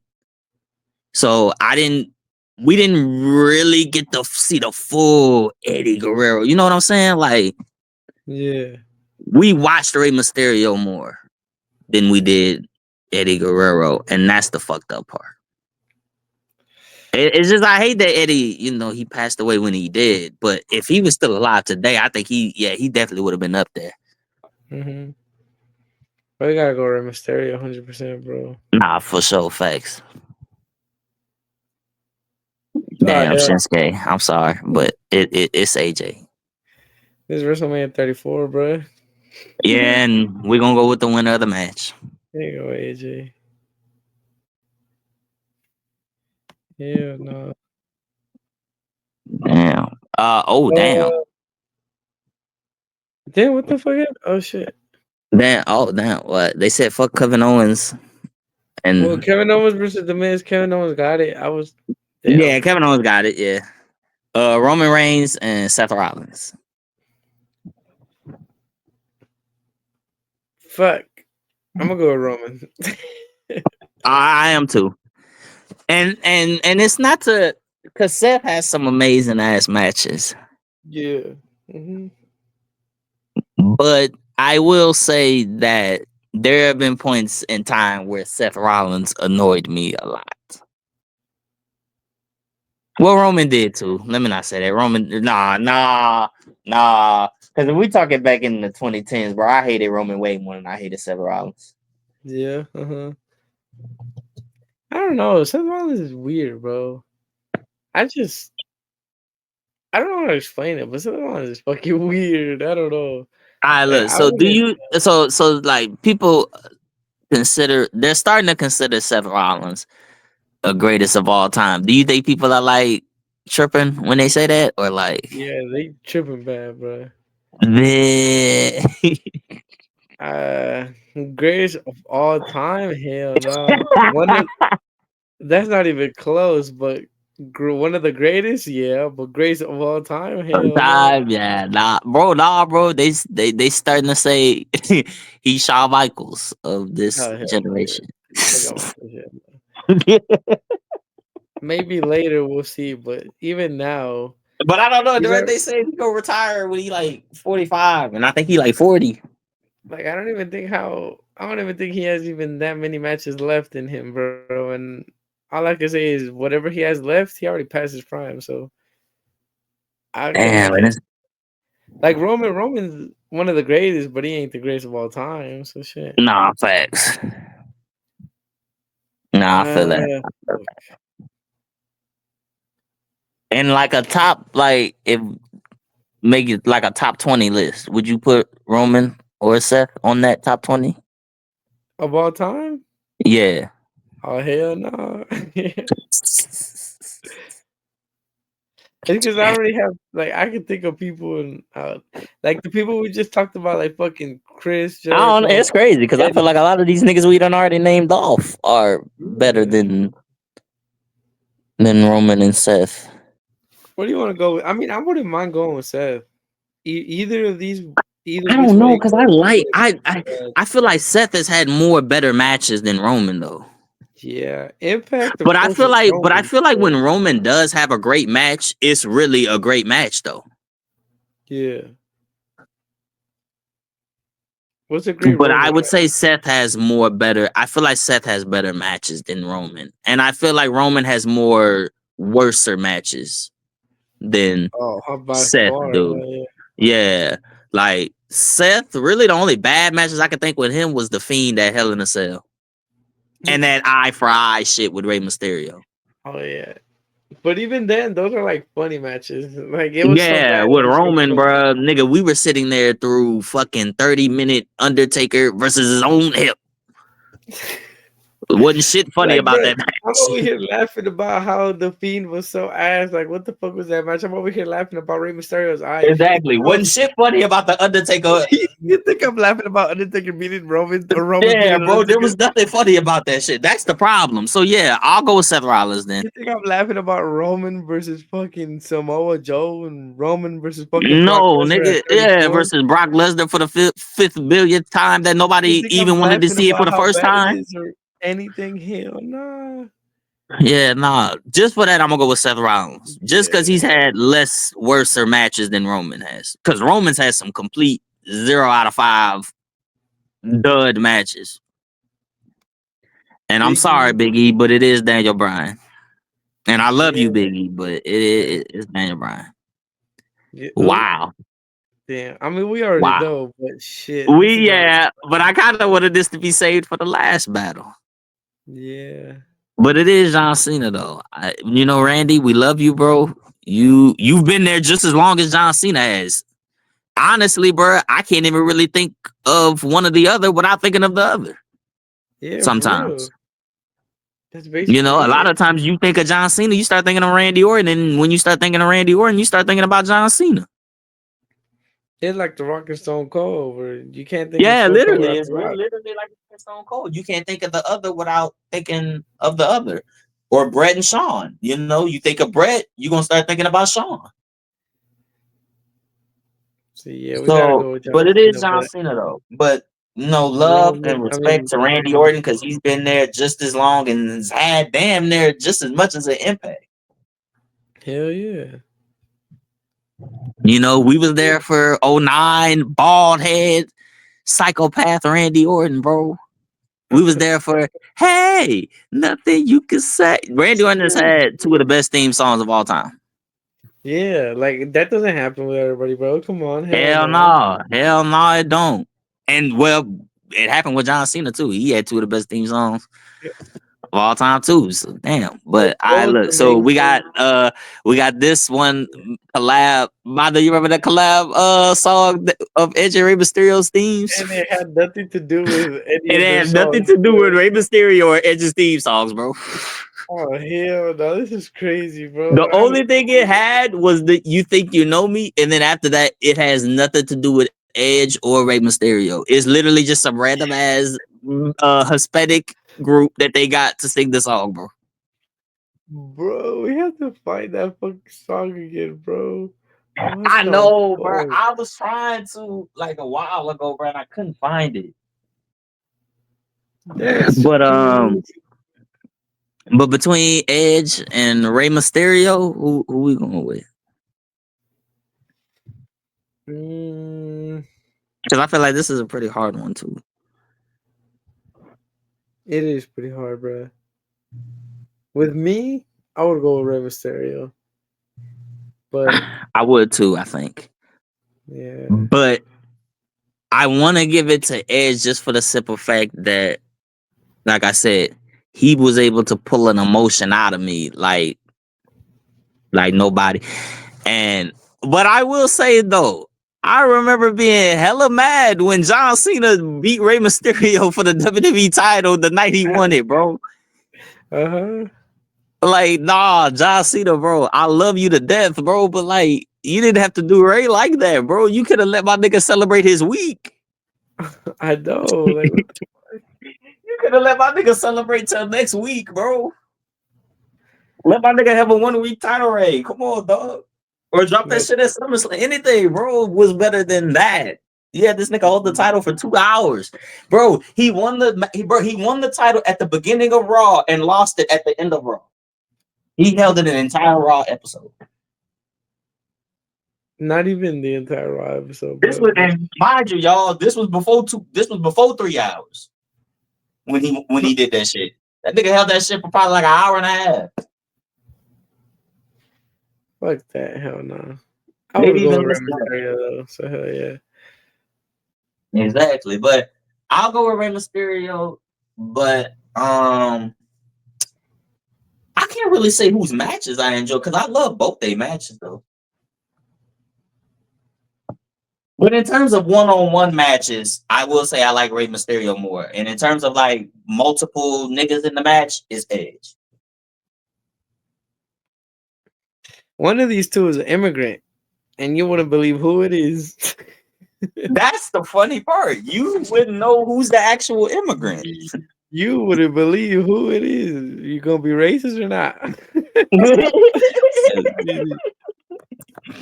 so we didn't really get to see the full Eddie Guerrero. You know what I'm saying? Like Yeah. we watched Rey Mysterio more than we did Eddie Guerrero, and that's the fucked up part. It's just I hate that Eddie, he passed away when he did. But if he was still alive today, I think he definitely would have been up there. Mm-hmm. But you gotta go Rey Mysterio 100%, bro. Nah, for sure, facts. All right, Damn, Shinsuke. I'm sorry, but it's AJ. this is WrestleMania 34, bro. Yeah, and we're gonna go with the winner of the match. There you go, AJ. Hell no. Damn. Oh damn. Uh, damn, what the fuck? Oh shit. Damn. Oh damn. What they said? Fuck Kevin Owens. Well, And Kevin Owens versus The Miz. Kevin Owens got it. I was yeah, damn. Kevin Owens got it. Yeah. Roman Reigns and Seth Rollins. Fuck. I'm gonna go with Roman. I am too. And it's not to, because Seth has some amazing ass matches, Yeah. Hmm. but I will say that there have been points in time where Seth Rollins annoyed me a lot. Well, Roman did too. Let me not say that. Roman, nah. Because if we talking back in the 2010s, bro, I hated Roman way more than I hated Seth Rollins. Yeah. Uh-huh. I don't know. Seth Rollins is weird, bro. I just I don't know how to explain it, but Seth Rollins is fucking weird. I don't know. All right, Like look. I So do wouldn't. you? So like people they're starting to consider Seth Rollins a greatest of all time. Do you think people are like tripping when they say that, or like Yeah, they tripping bad, bro. the? Uh, greatest of all time? Hell no. One of that's not even close, but one of the greatest, yeah. But greatest of all time? Hell no. Time, yeah, nah, bro. They starting to say he's Shawn Michaels of this Oh hell no, yeah. generation. Fuck out my shit. Maybe later we'll see, but even now, But I don't know. he's They say he gonna retire when he like 45, and I think he like 40. like I don't even think he has even that many matches left in him, bro. And all I can say is whatever he has left, he already passed his prime. So I can Damn, and imagine it's like Roman's one of the greatest, but he ain't the greatest of all time. So shit. nah facts. Nah, I feel that. Fuck. And like a top, like if make it like a top 20 list, would you put Roman or Seth on that top 20? Of all time? Yeah. Oh hell no! It's because I already have like I can think of people and like the people we just talked about, like fucking Chris I don't know. Jericho, It's crazy because I feel Eddie. like a lot of these niggas we done already named off are better Yeah. than Roman and Seth. What do you want to go with? I mean, I wouldn't mind going with Seth. Either of these, either I which don't way know it because I goes, I'm like gonna go with I feel like Seth has had more better matches than Roman though. yeah, Impact of course is But I Roman. feel like But when Roman does have a great match, it's really a great match though. yeah, what's a great But I Roman would match? say Seth has more better. I feel like Seth has better matches than Roman, and I feel like Roman has more worser matches than Oh, by Seth far, do. hell Yeah, like Seth. Really, the only bad matches I could think with him was the Fiend at Hell in a Cell yeah. and that eye for eye shit with Rey Mysterio. Oh yeah. But even then, those are like funny matches. Like it was so Yeah, bad, with it was so Roman, funny. bruh, nigga, we were sitting there through fucking 30-minute Undertaker versus his own hip. Wasn't shit funny Like, about bro, that I'm match. over here laughing about how the Fiend was so ass. Like, what the fuck was that match? I'm over here laughing about Rey Mysterio's eye. You Exactly. think I'm, Wasn't shit funny about the Undertaker. you think I'm laughing about Undertaker beating Roman or Roman Yeah, beating bro, there Undertaker? was nothing funny about that shit. That's the problem. So yeah, I'll go with Seth Rollins then. You think I'm laughing about Roman versus fucking Samoa Joe and Roman versus fucking Brock No, Lesnar at nigga, yeah, 34? versus Brock Lesnar for the fifth billionth time that You nobody think I'm even wanted to laughing see it for about the how first bad it time. is or anything? Hell nah. Yeah, nah. Just for that, I'm gonna go with Seth Rollins. Just because he's Yeah. had less worser matches than Roman has. Because Roman's has some complete 0 out of 5 dud matches. And I'm Big sorry, E. Big E, but it is Daniel Bryan. And I love you, Yeah. Big E, but it's Daniel Bryan. Yeah. Wow. Damn. I mean, we already Wow. know, but shit, this is our But I kind of wanted this to be saved for the last battle. yeah. But it is John Cena though. Randy, we love you, bro. You've been there just as long as John Cena has. Honestly, bro, I can't even really think of one or the other without thinking of the other. Yeah, for Sometimes, real. That's basically a lot it. of times you think of John Cena, you start thinking of Randy Orton, and when you start thinking of Randy Orton, you start thinking about John Cena. It's like the Rock and Stone Cold, where you can't think of Yeah, Stone Cold literally, without it's the Rock. literally like Stone Cold. You can't think of the other without thinking of the other. Or Brett and Sean. You think of Brett, you're gonna start thinking about Sean. So yeah, we gotta So, go with but John it is Cena, John but Cena though. But love Roman. and I respect mean, to Randy Orton because he's been there just as long and has had damn near just as much as an impact. hell yeah. We was there for '09, bald head, psychopath Randy Orton, bro. We was there for hey, nothing you can say. Randy Orton has had two of the best theme songs of all time. Yeah, like that doesn't happen with everybody, bro. Come on, hell Hell no. no, hell no, it don't. And well, it happened with John Cena too. He had two of the best theme songs of all time too. So damn. But I Both look. So amazing, we got this one collab. Mother, you remember that collab song of Edge and Rey Mysterio's themes? and it had nothing to do with any It of their had nothing songs. to do with Rey Mysterio or Edge's theme songs, bro. Oh hell no, this is crazy, bro. The only thing it had was that you think you know me, and then after that, it has nothing to do with Edge or Rey Mysterio. It's literally just some random ass Hispanic group that they got to sing the song, bro. Bro, we have to find that fucking song again, bro. What I the know, bro. fuck? I was trying to like a while ago, bro, and I couldn't find it. That's But crazy. but between Edge and Rey Mysterio, who we going with? Mm, Because I feel like this is a pretty hard one too. it is pretty hard, bro. With me, I would go with Rey Mysterio. But I would too, I think. yeah, But I want to give it to Edge just for the simple fact that, like I said, he was able to pull an emotion out of me like nobody. And but I will say though, I remember being hella mad when John Cena beat Rey Mysterio for the WWE title the night he won it, bro. uh-huh. Like, nah, John Cena, bro. I love you to death, bro. But like, you didn't have to do Ray like that, bro. You could have let my nigga celebrate his week. I know. Like, what You could have let my nigga celebrate till next week, bro. Let my nigga have a 1 week title reign. Come on, dog. Or drop that the, shit at SummerSlam. Anything, bro, was better than that. Yeah, this nigga hold the title for 2 hours, bro. He won the title at the beginning of Raw and lost it at the end of Raw. He held it an entire Raw episode. not even the entire Raw episode, This bro. was, and mind you, y'all, this was before 3 hours when he did that shit. That nigga held that shit for probably like an hour and a half, Fuck that. Hell no. I would maybe go even with less Rey than that. Mysterio though. So hell yeah. Exactly, but I'll go with Rey Mysterio. But I can't really say whose matches I enjoy because I love both their matches though. But in terms of one-on-one matches, I will say I like Rey Mysterio more. And in terms of like multiple niggas in the match, it's Edge. One of these two is an immigrant, and you wouldn't believe who it is. That's the funny part. You wouldn't know who's the actual immigrant. You wouldn't believe who it is. You gonna be racist or not?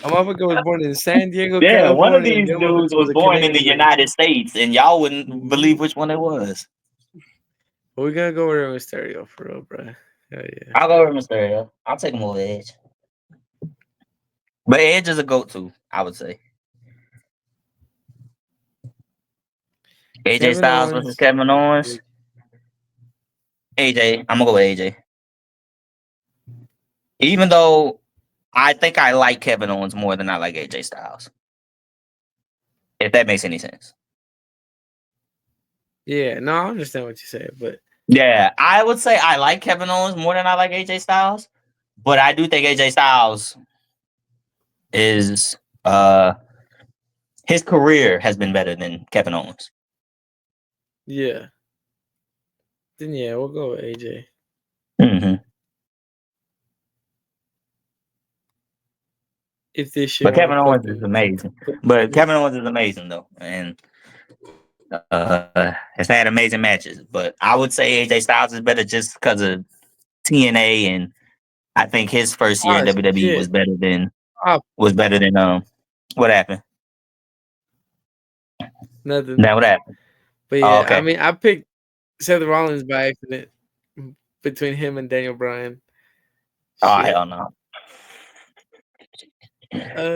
A motherfucker was born in San Diego, Yeah, one of California, and these the other dudes motherfucker was was a born in the Canadian. United States, and y'all wouldn't believe which one it was. We're gonna go with Rey Mysterio for real, bro. Hell yeah. I'll go with Mysterio. I'll take him over Edge. But Edge is a GOAT too, I would say. AJ Kevin Styles versus Owens. Kevin Owens. AJ. I'm gonna go with AJ. Even though I think I like Kevin Owens more than I like AJ Styles. If that makes any sense. Yeah, no, I understand what you said, but Yeah, I would say I like Kevin Owens more than I like AJ Styles. But I do think AJ Styles is his career has been better than Kevin Owens. yeah. Then yeah, we'll go with AJ. Mm-hmm. If this shit But wanna Kevin Owens is fucking amazing. put But Kevin Owens is amazing though, and has had amazing matches. But I would say AJ Styles is better just because of TNA, and I think his first year oh in WWE shit. Oh was better than what happened. nothing. Now what happened? But Oh, yeah, I okay. mean I picked Seth Rollins by accident between him and Daniel Bryan. Oh Shit. hell no.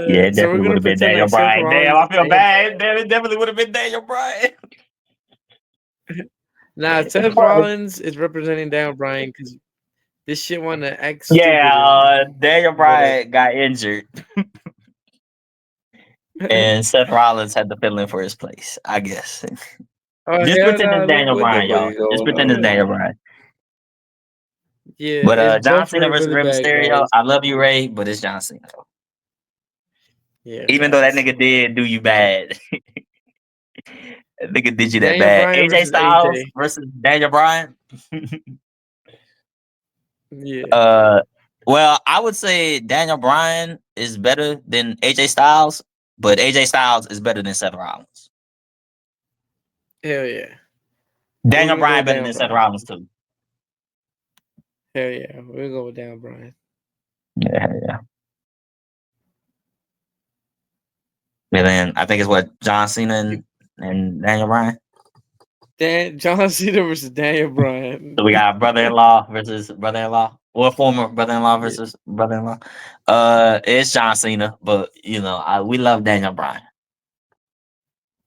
Yeah, it So we're definitely would gonna have been pretend Daniel like Seth Bryan. Damn, Rollins I is feel Daniel. bad. Damn, it definitely would have been Daniel Bryan. Nah, Seth Rollins is representing Daniel Bryan because this shit wanna act stupid Yeah, and Daniel whatever. Bryan got injured, and Seth Rollins had to fill in for his place. I guess. Oh Just hell pretend no! it's Look Daniel what the Bryan, fuck y'all. is Just going pretend it's on. Daniel Bryan. Yeah, it's But John both Cena versus really Rey bad Mysterio. guys. I love you, Ray, but it's John Cena. Yeah, Even though that facts. nigga did do you bad, that nigga did you that Daniel bad. Bryan AJ versus Styles AJ. versus Daniel Bryan. Yeah. uh, well, I would say Daniel Bryan is better than AJ Styles, but AJ Styles is better than Seth Rollins. Hell yeah. We're Daniel gonna go Bryan with better Daniel than Seth Bryan. Rollins too. Hell yeah. We're gonna go with Daniel Bryan. Yeah, yeah. And then I think it's what John Cena and Daniel Bryan. John Cena versus Daniel So Bryan. we got brother-in-law versus brother-in-law, or former brother-in-law Yeah. versus brother-in-law. It's John Cena, but we love Daniel Bryan.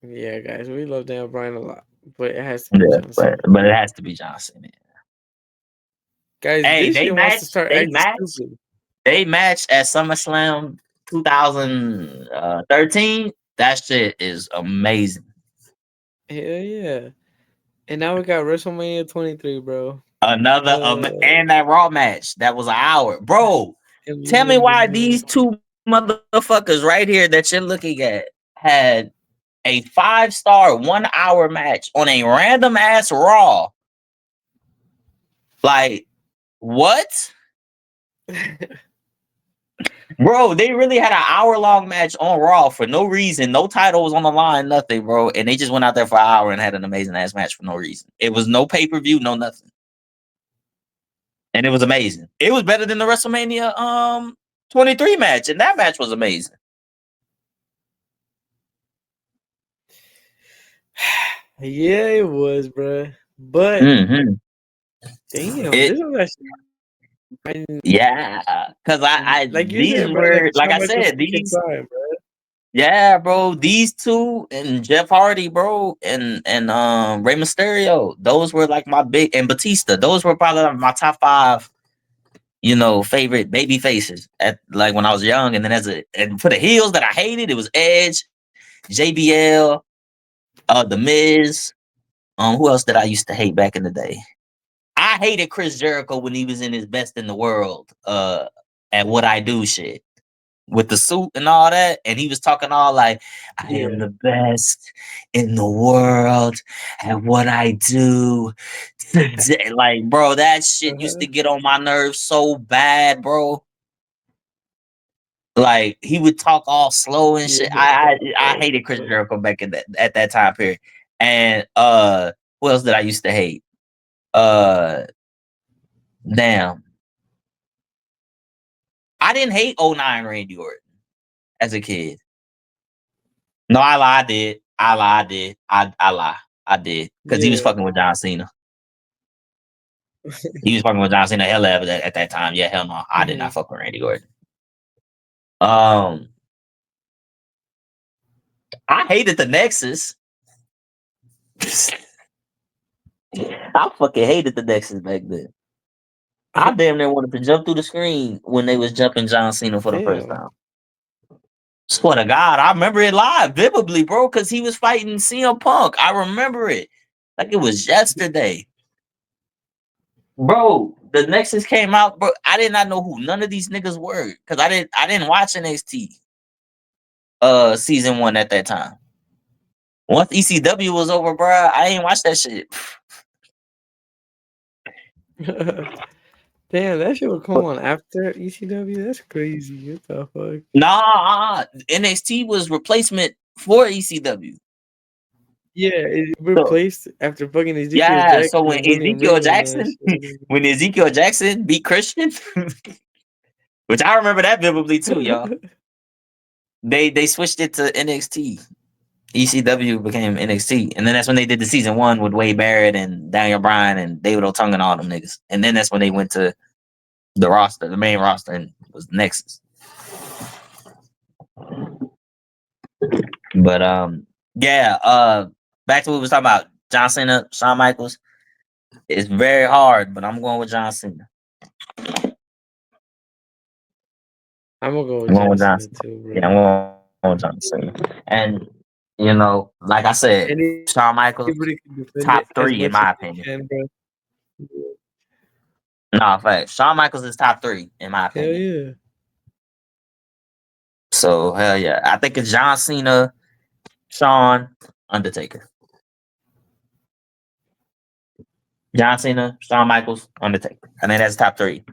Yeah, guys, we love Daniel Bryan a lot, but it has to be Yeah, John but Cena. but it has to be John Cena. Guys, Hey, this shit wants to start acting stupid. they matched at SummerSlam 2013. That shit is amazing. Hell yeah. And now we got WrestleMania 23, bro. Another and that Raw match that was an hour, bro. Tell me why these two motherfuckers right here that you're looking at had a 5-star 1 hour match on a random ass Raw. Like, what? Bro, they really had an hour-long match on Raw for no reason. No title was on the line, nothing, bro. And they just went out there for an hour and had an amazing ass match for no reason. It was no pay-per-view, no nothing. And it was amazing. It was better than the WrestleMania 23 match, and that match was amazing. Yeah, it was, bro. But Mm-hmm. damn, It this was actually Yeah, because I like you these said, bro. Like were like Shawn I Michaels said, fucking these time, bro. yeah, bro, these two and Jeff Hardy, bro, and Rey Mysterio, those were like my big and Batista, those were probably like my top five, favorite baby faces at like when I was young. And then and for the heels that I hated, it was Edge, JBL, The Miz. Who else did I used to hate back in the day? I hated Chris Jericho when he was in his best in the world, at what I do shit with the suit and all that. And he was talking all like, I am Yeah. the best in the world at what I do today. Like, bro, that shit used Uh-huh. to get on my nerves so bad, bro. Like he would talk all slow and shit. Yeah. I hated Chris Jericho back in at that time period. And who else did I used to hate? Uh Damn. I didn't hate '09 Randy Orton as a kid. No, I lie, I did. I lie, I did. I lie. I did. Because he was Yeah. fucking with John Cena. He was fucking with John Cena hell at that time. Yeah, hell no. I did not Mhm. fuck with Randy Orton. Um, I hated the Nexus. I fucking hated the Nexus back then. I damn near wanted to jump through the screen when they was jumping John Cena for the first Damn. time. Swear to God, I remember it live vividly, bro, because he was fighting CM Punk. I remember it like it was yesterday. Bro, the Nexus came out, bro. I did not know who none of these niggas were because I didn't watch NXT season 1 at that time. Once ECW was over, bro, I ain't watch that shit. Damn, that shit would come But on after ECW. That's crazy. What the fuck? nah, NXT was replacement for ECW. Yeah, it So replaced after fucking Ezekiel yeah, so Jackson when and William Ezekiel Regal and all that Jackson, shit. when Ezekiel Jackson beat Christian, which I remember that vividly too, y'all. They switched it to NXT. ECW became NXT, and then that's when they did the season 1 with Wade Barrett and Daniel Bryan and David Otunga and all them niggas. And then that's when they went to the roster, the main roster, and was Nexus. But yeah, back to what we was talking about. John Cena, Shawn Michaels. It's very hard, but I'm going with John Cena. I'm gonna go I'm with going John with John Cena Cena. too, Yeah, bro. I'm going with John Cena. And like I said, Shawn Michaels, Anybody can defend it top as 3 in much as my they opinion. can, bro. No, fact. Shawn Michaels is top 3 in my Hell opinion. yeah. So hell yeah, I think it's John Cena, Shawn, Undertaker. John Cena, Shawn Michaels, Undertaker. I think that's top 3.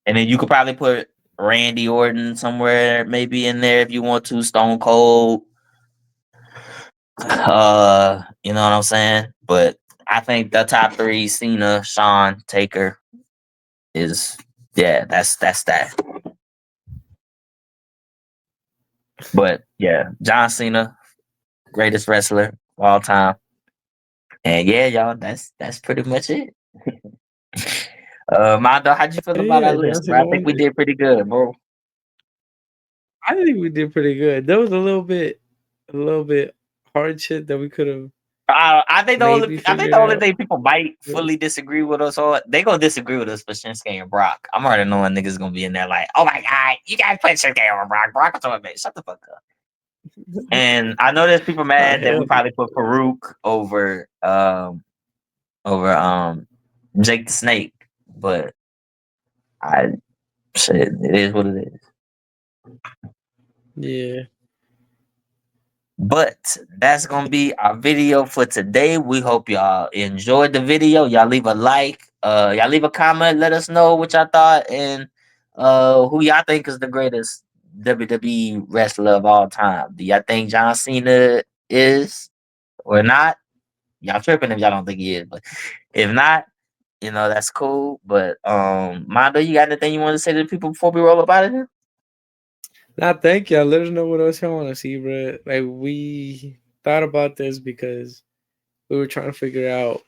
And then you could probably put Randy Orton somewhere, maybe in there if you want to. Stone Cold. You know what I'm saying? But I think the top three: Cena, Shawn, Taker is yeah. That's that. But yeah, John Cena, greatest wrestler of all time. And yeah, y'all, that's pretty much it. Mondo, how'd you feel about our Yeah, list, John bro? I Cena think won we it. did pretty good, bro. I think we did pretty good. There was a little bit hard shit that we could have maybe I think figured the only out. thing people might fully disagree with us on, they gonna disagree with us for Shinsuke and Brock. I'm already knowing niggas gonna be in there like, oh my god, you guys put Shinsuke over Brock. Brock is so man, shut the fuck up. And I know there's people Nah, mad that we hell probably put Farouk over Jake the Snake, but I shit, it is what it is. yeah. But that's gonna be our video for today. We hope y'all enjoyed the video. Y'all leave a like, y'all leave a comment, let us know what y'all thought and who y'all think is the greatest WWE wrestler of all time. Do y'all think John Cena is or not? Y'all tripping if y'all don't think he is, but if not, you know, that's cool. But Mondo, you got anything you want to say to the people before we roll up out of here? Nah, thank y'all. Let us know what else y'all want to see, bro. Like we thought about this because we were trying to figure out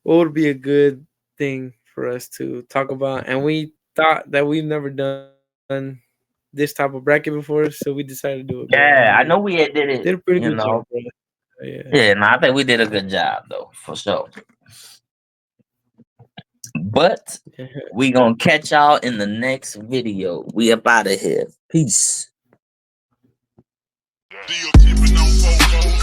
what would be a good thing for us to talk about, and we thought that we've never done this type of bracket before, so we decided to do it, bro. And we Yeah, I know we had did did a it, pretty good you job, know. bro. Yeah. Yeah, no, I think we did a good job though, for sure. But we gonna catch y'all in the next video. We up out of here. Peace. Still tipping on 4